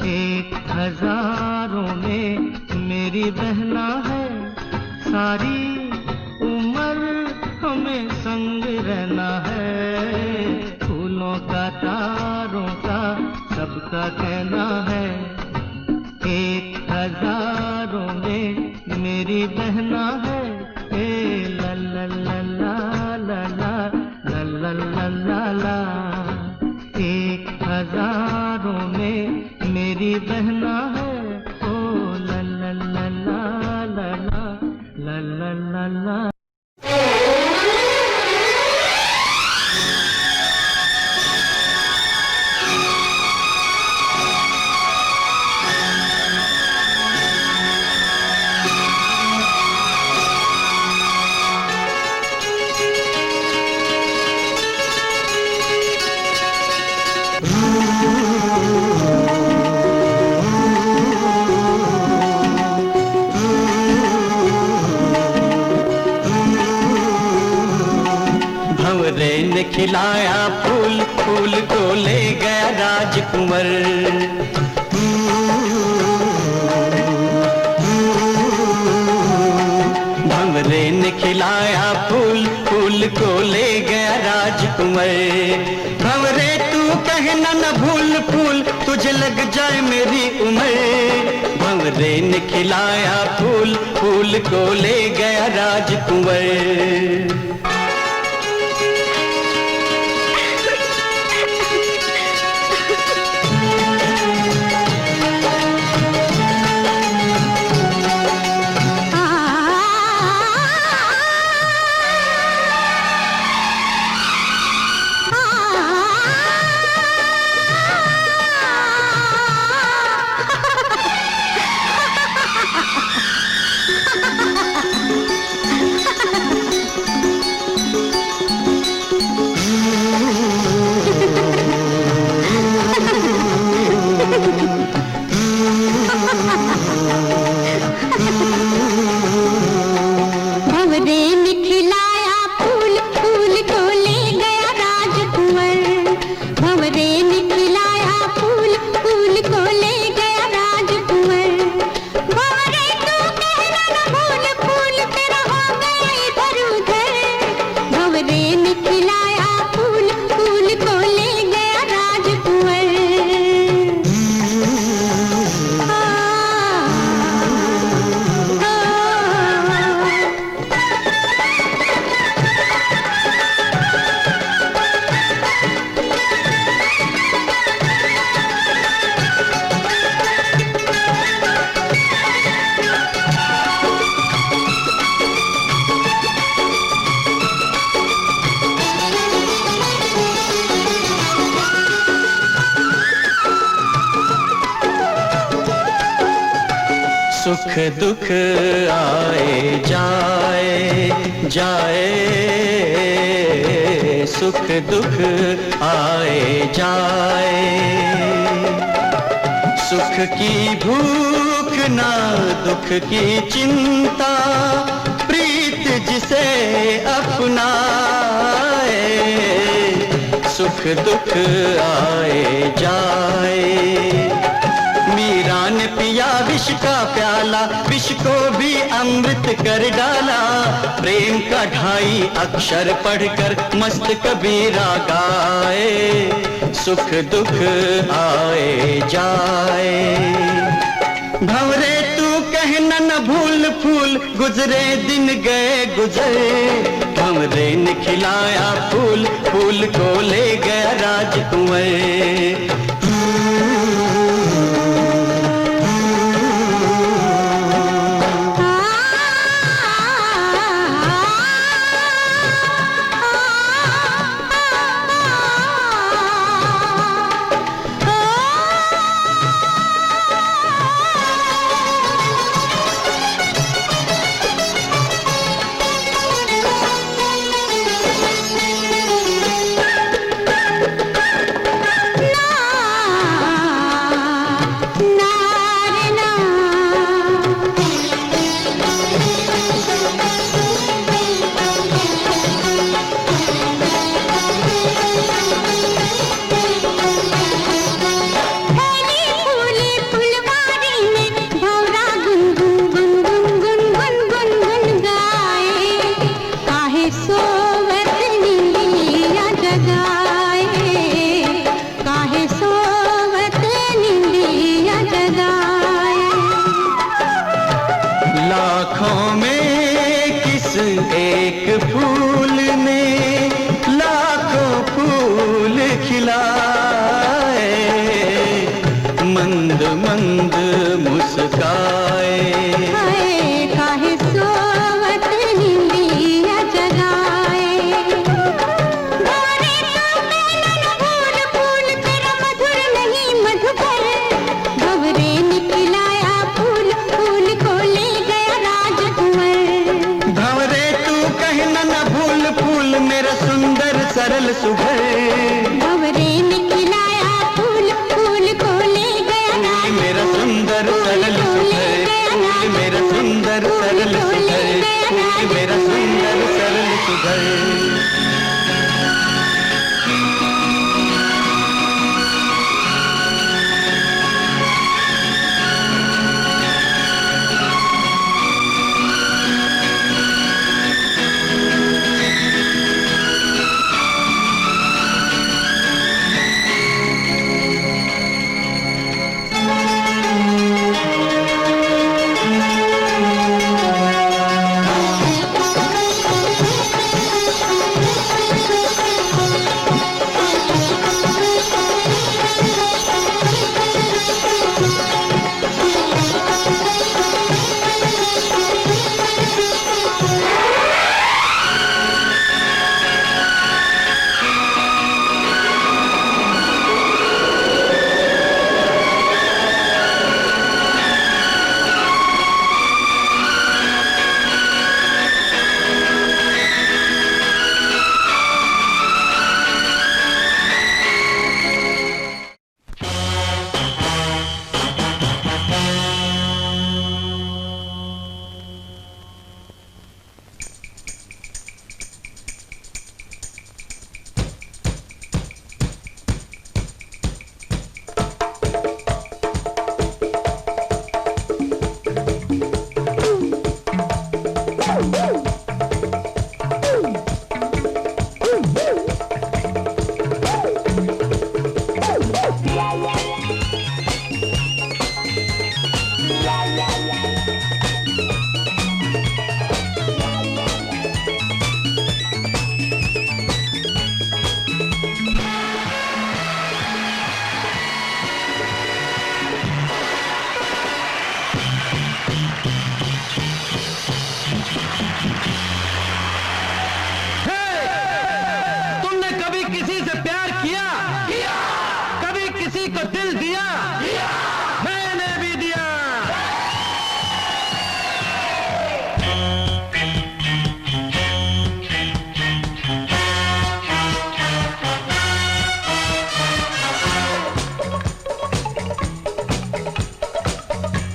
एक हजारों में मेरी बहना है। सारी उम्र हमें संग रहना है, फूलों का तारों का सबका कहना है। एक हजारों में मेरी बहना है। ए ला ला ला ला ला ला ला ला ला ला। एक हजारों में मेरी बहना है। ओ ला ला ला ला ला ला ला ला ला। भंवरे ने खिलाया फूल, फूल को ले गया राजकुंवर। भंवरे ने खिलाया फूल, फूल को ले गया राजकुंवर। भंवरे तू कहना न भूल फूल, तुझे लग जाए मेरी उम्र। भंवरे ने खिलाया फूल, फूल को ले गया राजकुंवर। सुख दुख आए जाए जाए, सुख दुख आए जाए। सुख की भूख ना दुख की चिंता, प्रीत जिसे अपनाए। सुख दुख आए जाए। मीरा ने पिया विष का प्याला, विष को भी अमृत कर डाला। प्रेम का 2.5 अक्षर पढ़कर मस्त कबीरा गाए। सुख दुख आए जाए। भंवरे तू कहना न भूल फूल, गुजरे दिन गए गुजरे। भंवरे ने खिलाया फूल, फूल को ले गया राजकुंवर। इस एक फूल ने लाखों फूल खिलाए, मंद मंद मुस्काए। हाय काहे सोवत निंदिया जगाए, भंवरे तो नैनन फूल फूल तेरा मधुर नहीं मधुकर, भंवरे निकलाया फूल फूल को ले गया राजकुंवर। भंवरे तू कहना न भूल फूल मेरा सुंदर सरल सुघर, भंवरे निकलाया फूल फूल को ले गया मेरा सुंदर सरल सुघर, फूल मेरा सुंदर सरल सुघर, फूल मेरा सुंदर सरल सुघर।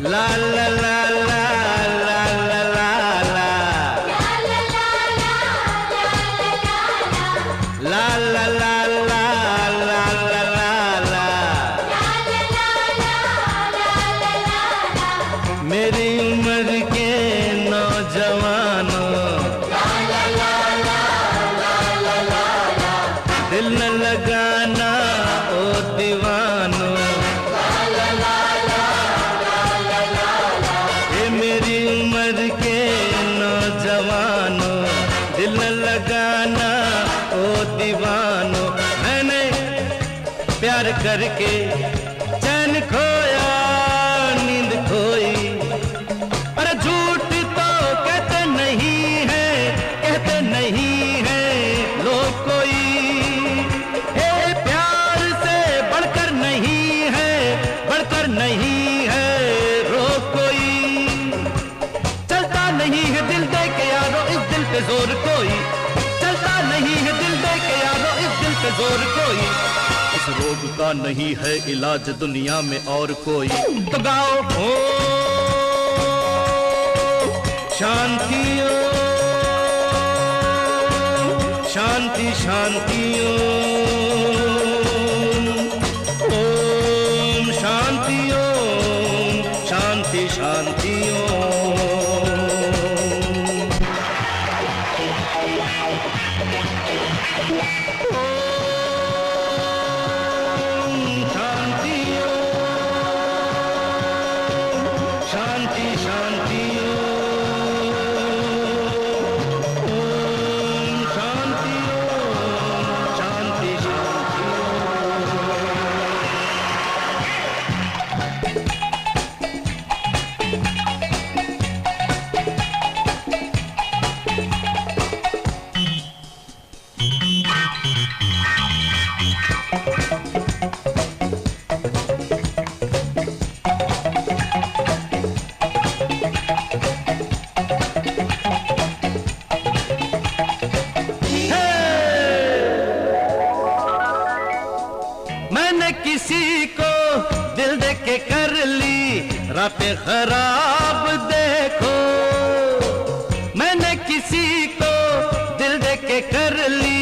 La la la la la la la la la la la मेरी उम्र के नौजवानों दिल न लगाना ओ दीवानों, ये मेरी उम्र के नौजवानों दिल न लगाना ओ दीवानों। मैंने प्यार करके चैन खोया नींद खोई, अरे झूठ तो कहते नहीं है लोग कोई, ये प्यार से बढ़कर नहीं है रोग कोई। चलता नहीं है दिल दे के यारो इस दिल पे जोर कोई, चलता नहीं है दिल दे के यारो इस दिल पे जोर कोई। इस रोग का नहीं है इलाज दुनिया में और कोई। तो गाओ ओ शांति ओ शांति शांति ओम शांति ओम शांति शांति शांति शांति रातें खराब देखो, मैंने किसी को दिल दे के कर ली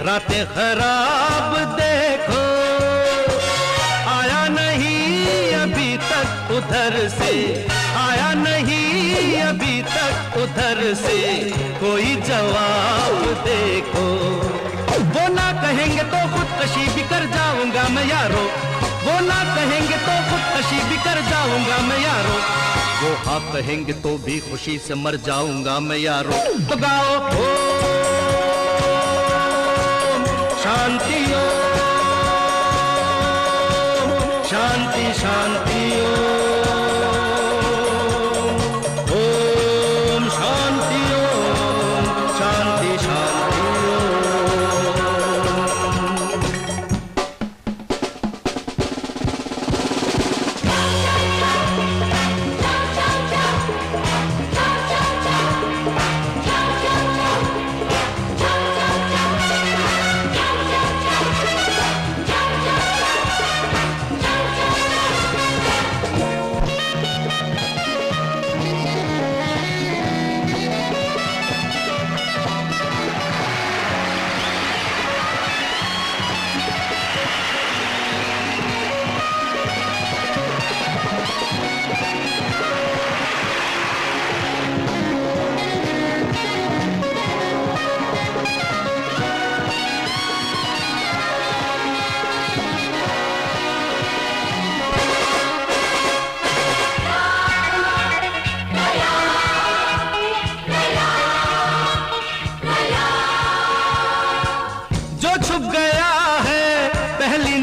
रातें खराब देखो। आया नहीं अभी तक उधर से, आया नहीं अभी तक उधर से कोई जवाब देखो। वो ना कहेंगे तो खुदकशी भी कर जाऊंगा मैं यारो, वो ना कहेंगे तो खुदकशी भी कर जाऊंगा मैं यारो, वो हाँ कहेंगे तो भी खुशी से मर जाऊंगा मैं यारो। तो गाओ शांति शांति शांति ओम शांति शांति शांति।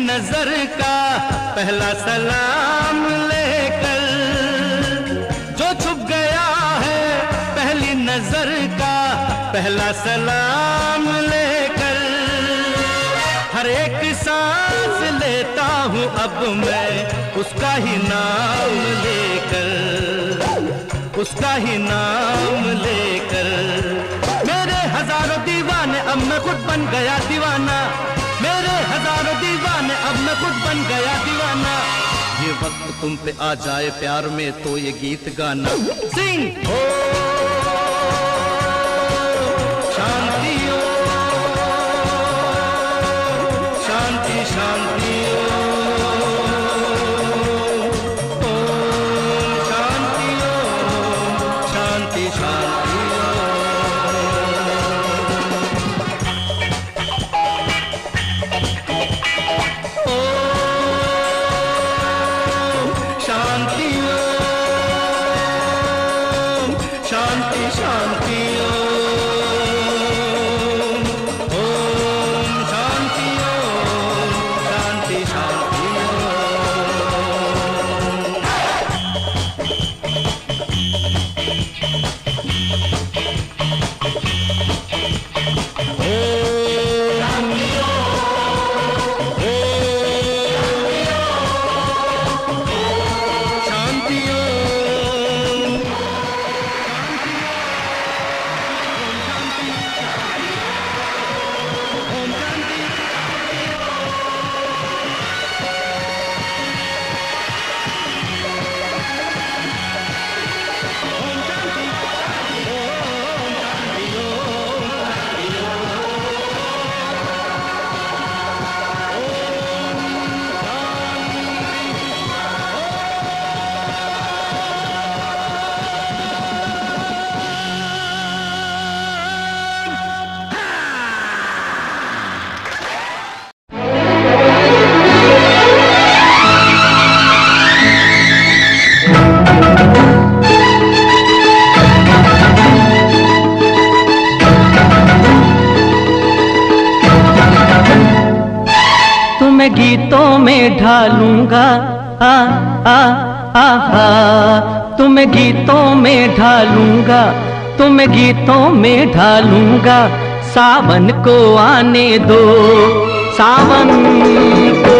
नजर का पहला सलाम लेकर, जो छुप गया है पहली नजर का पहला सलाम लेकर, हर एक सांस लेता हूँ अब मैं उसका ही नाम लेकर, उसका ही नाम लेकर। मेरे हजारों दीवाने अब मैं खुद बन गया दीवाना, मेरे हजारों दीवाने अब मैं खुद बन गया दीवाना। ये वक्त तुम पे आ जाए प्यार में तो ये गीत गाना। सिंग हो शांति हो शांति शांति शांति शांति शांति। शांति शांति ओम शांति शांति शांति। तुम्हें गीतों में ढालूंगा आ आ आ, तुम्हें गीतों में ढालूंगा, तुम्हें गीतों में ढालूंगा। सावन को आने दो, सावन को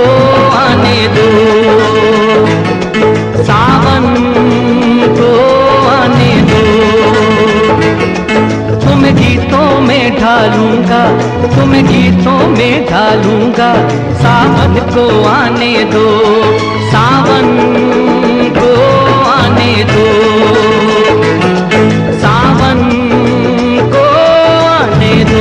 आने दो, सावन को आने दो। तुम्हें गीतों में ढालूंगा, तुम्हें गीतों में ढालूंगा। सावन को आने दो, सावन को आने दो, सावन को आने दो।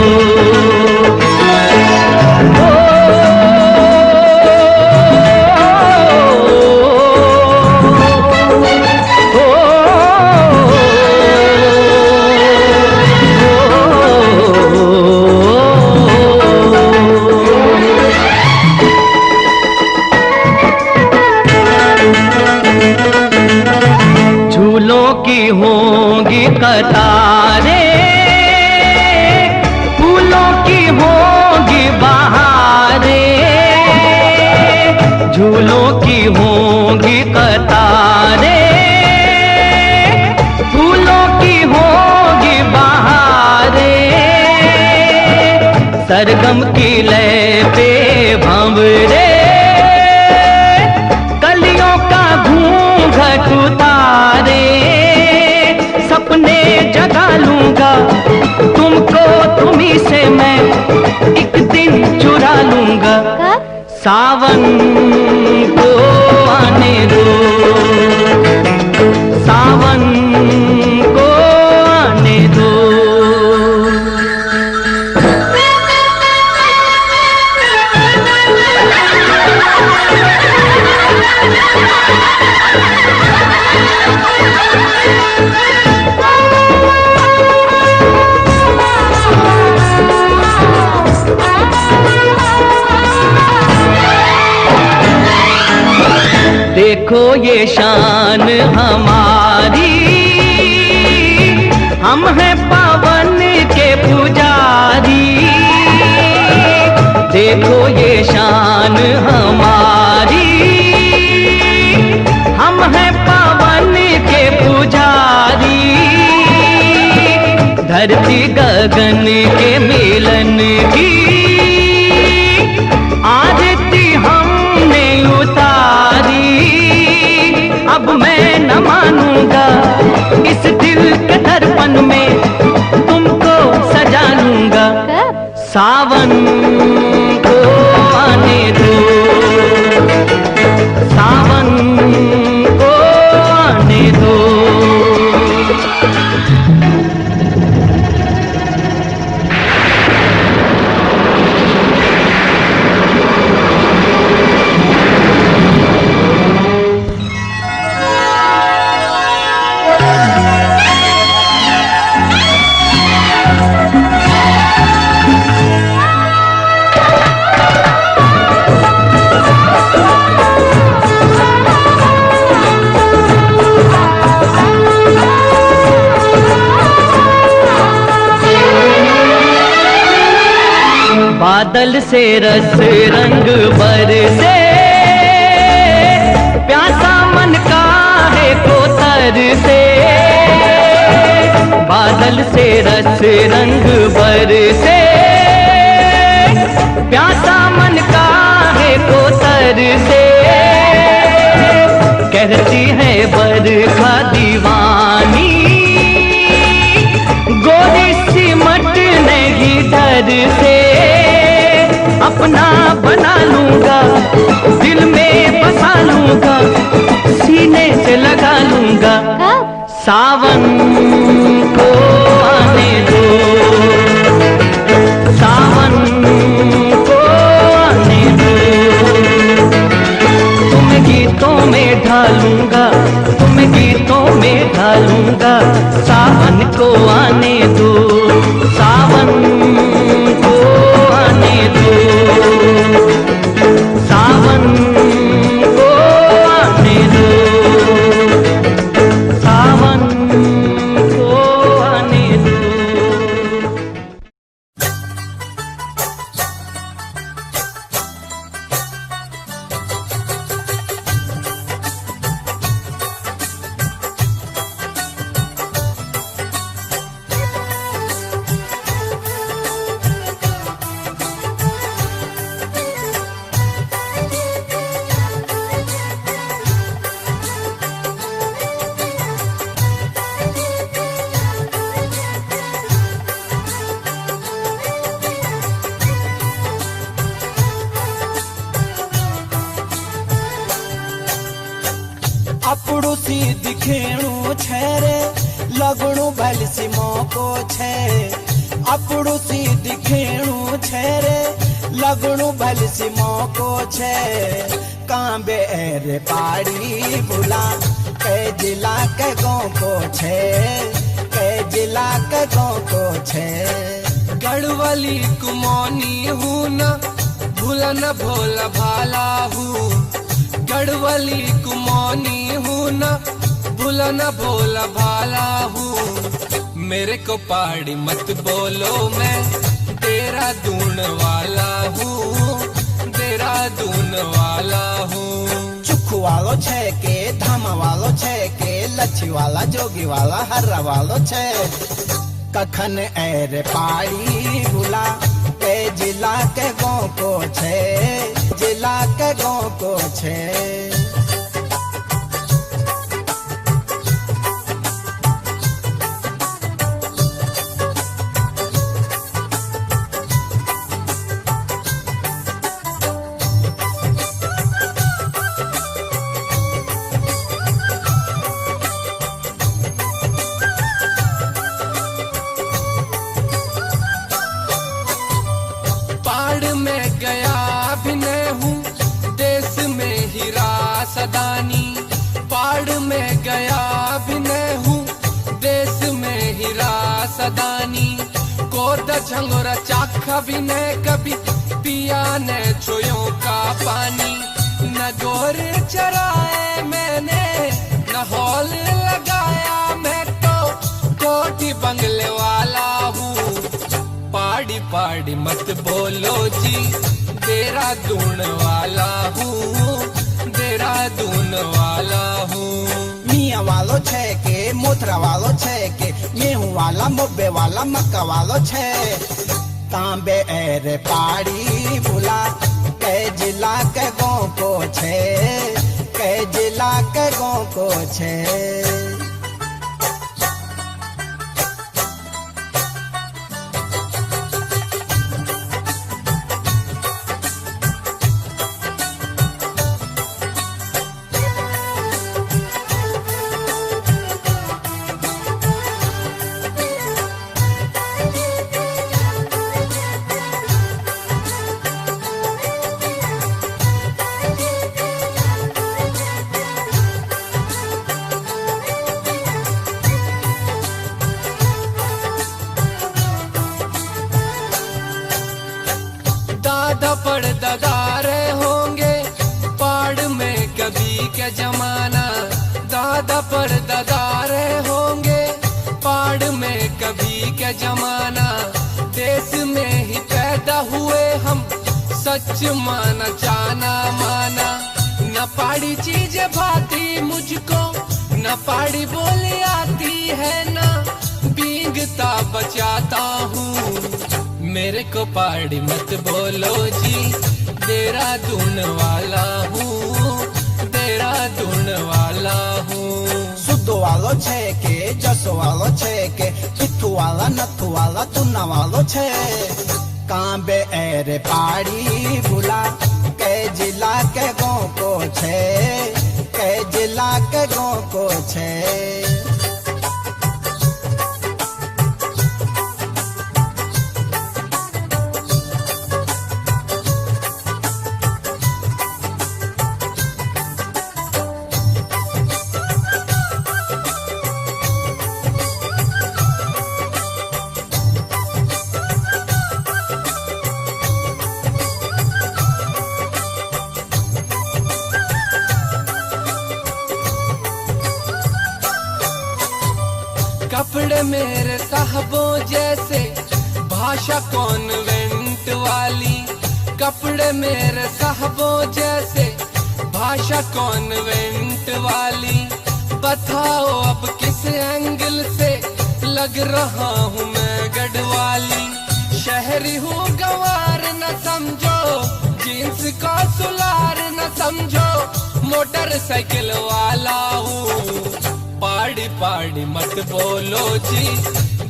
झूलों की होंगी कतारें, फूलों की होंगी बहारें। झूलों की होंगी कतारें, फूलों की होंगी बहारें। सरगम की लय पे भंवरे, कलियों का घूंघट उतारे। सपने जगा लूंगा तुमको, तुम्ही से मैं एक दिन चुरा लूंगा। सावन को आने दो, सावन को आने दो। देखो ये शान हमारी, हम हैं पावन के पुजारी। देखो ये शान हमारी, हम हैं पावन के पुजारी। धरती गगन के मिलन की आरती हमने उतारी। अब मैं न मानूंगा इस दिल के दर्पण में, तुमको सजा लूंगा। सावन को आने दो, सावन को आने दो। बादल से रस रंग बरसे, प्यासा मन का है को तरसे। बादल से रस रंग बरसे, प्यासा मन का है को तरसे। कहती है बरखा दीवानी, गोरी सिमट नहीं डर से। अपना बना लूंगा, दिल में बसा लूंगा, सीने से लगा लूंगा। सावन को आने दो, सावन को आने दो। तुम गीतों में ढालूंगा, तुम गीतों में ढालूंगा। सावन को आने दो। सी खेणु छे रे लगणु भल सी मौको छे अपड़ू सी खेणु छे रे लगणु भल सी मौको छे कांबे रे पाड़ी बुला के जिला के गाँव को छे के जिला के गाँव को छे गढ़वाली कुमौनी हूँ न भूला न भोला भाला हूँ गढ़वाली कुमौनी हूँ न भूला न भोला भाला हूँ मेरे को पहाड़ी मत बोलो मैं तेरा दून वाला हूँ तेरा दून वाला हूँ चुखू वालो छे के धाम वालो छे के लच्छी वाला जोगी वाला हर्रा वालो छे कखन एर पाड़ी बुला के जिला के गाँव को छे जिला के गाँव को छे सदानी पहाड़ में गया भी नहीं हूँ देश में हीरा सदानी कोद झंगोरा चाखा भी नहीं कभी पिया ने छोयों का पानी न गोर चराए मैंने न हॉल लगाया मैं तो कोठी बंगले वाला हूँ पहाड़ी पहाड़ी मत बोलो जी तेरा दून वाला हूँ तेरा दून वाला हूँ मियाँ वालो छे के मोथरा वालो छे के गेहूं वाला मुब्बे वाला मक्का वालो छे तांबे एर पाड़ी बुला के जिला के गाँव को छे के जिला के गाँव को छे पड़ दादारे होंगे पहाड़ में कभी क्या जमाना दादा पर दादारे होंगे पहाड़ में कभी क्या जमाना देश में ही पैदा हुए हम सच माना जाना माना न पहाड़ी चीज भाती मुझको न पहाड़ी बोली आती है न बींगता बचाता हूँ मेरे को पहाड़ी मत बोलो जी तेरा दून वाला हूँ तेरा दून वाला हूँ सुद्धो वालो छे के जसो वालो छे के पिथु वाला नथु वाला तुना वालो छे कांबे एर पाड़ी बुला के जिला के गाँव को छे के जिला के गाँव को छे कपड़े मेरे साहबों जैसे भाषा कॉन्वेंट वाली कपड़े मेरे साहबों जैसे भाषा कॉन्वेंट वाली बताओ अब किस एंगल से लग रहा हूँ मैं गढ़वाली शहरी हूँ गंवार न समझो जींस का सुलार न समझो मोटरसाइकिल वाला हूँ पहाड़ी पहाड़ी मत बोलो जी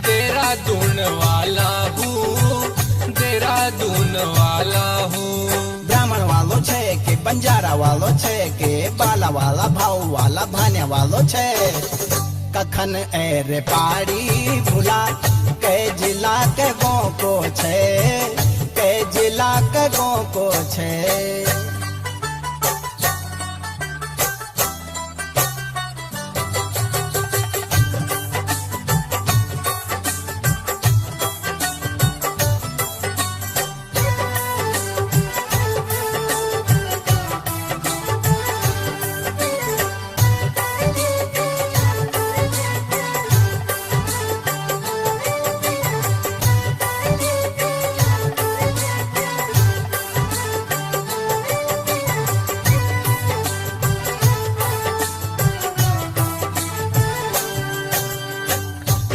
तेरा दून वाला हूँ तेरा दून वाला हूँ ब्राह्मण वालो छे के बंजारा वालो छे के बाल भाला वाला भाव वाला भाने वालो छे कखन रे पाड़ी भुला के जिला के गो को छे के जिला के गो को छे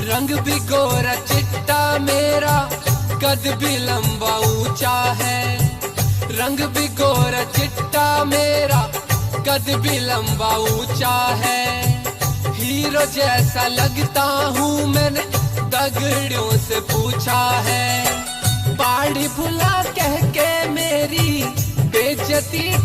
रंग भी गोरा चिट्टा मेरा कद भी लंबा ऊंचा है रंग भी गोरा चिट्टा मेरा कद भी लंबा ऊंचा है हीरो जैसा लगता हूँ मैंने दगड़ों से पूछा है पाड़ी भुला कह के मेरी बेइज्जती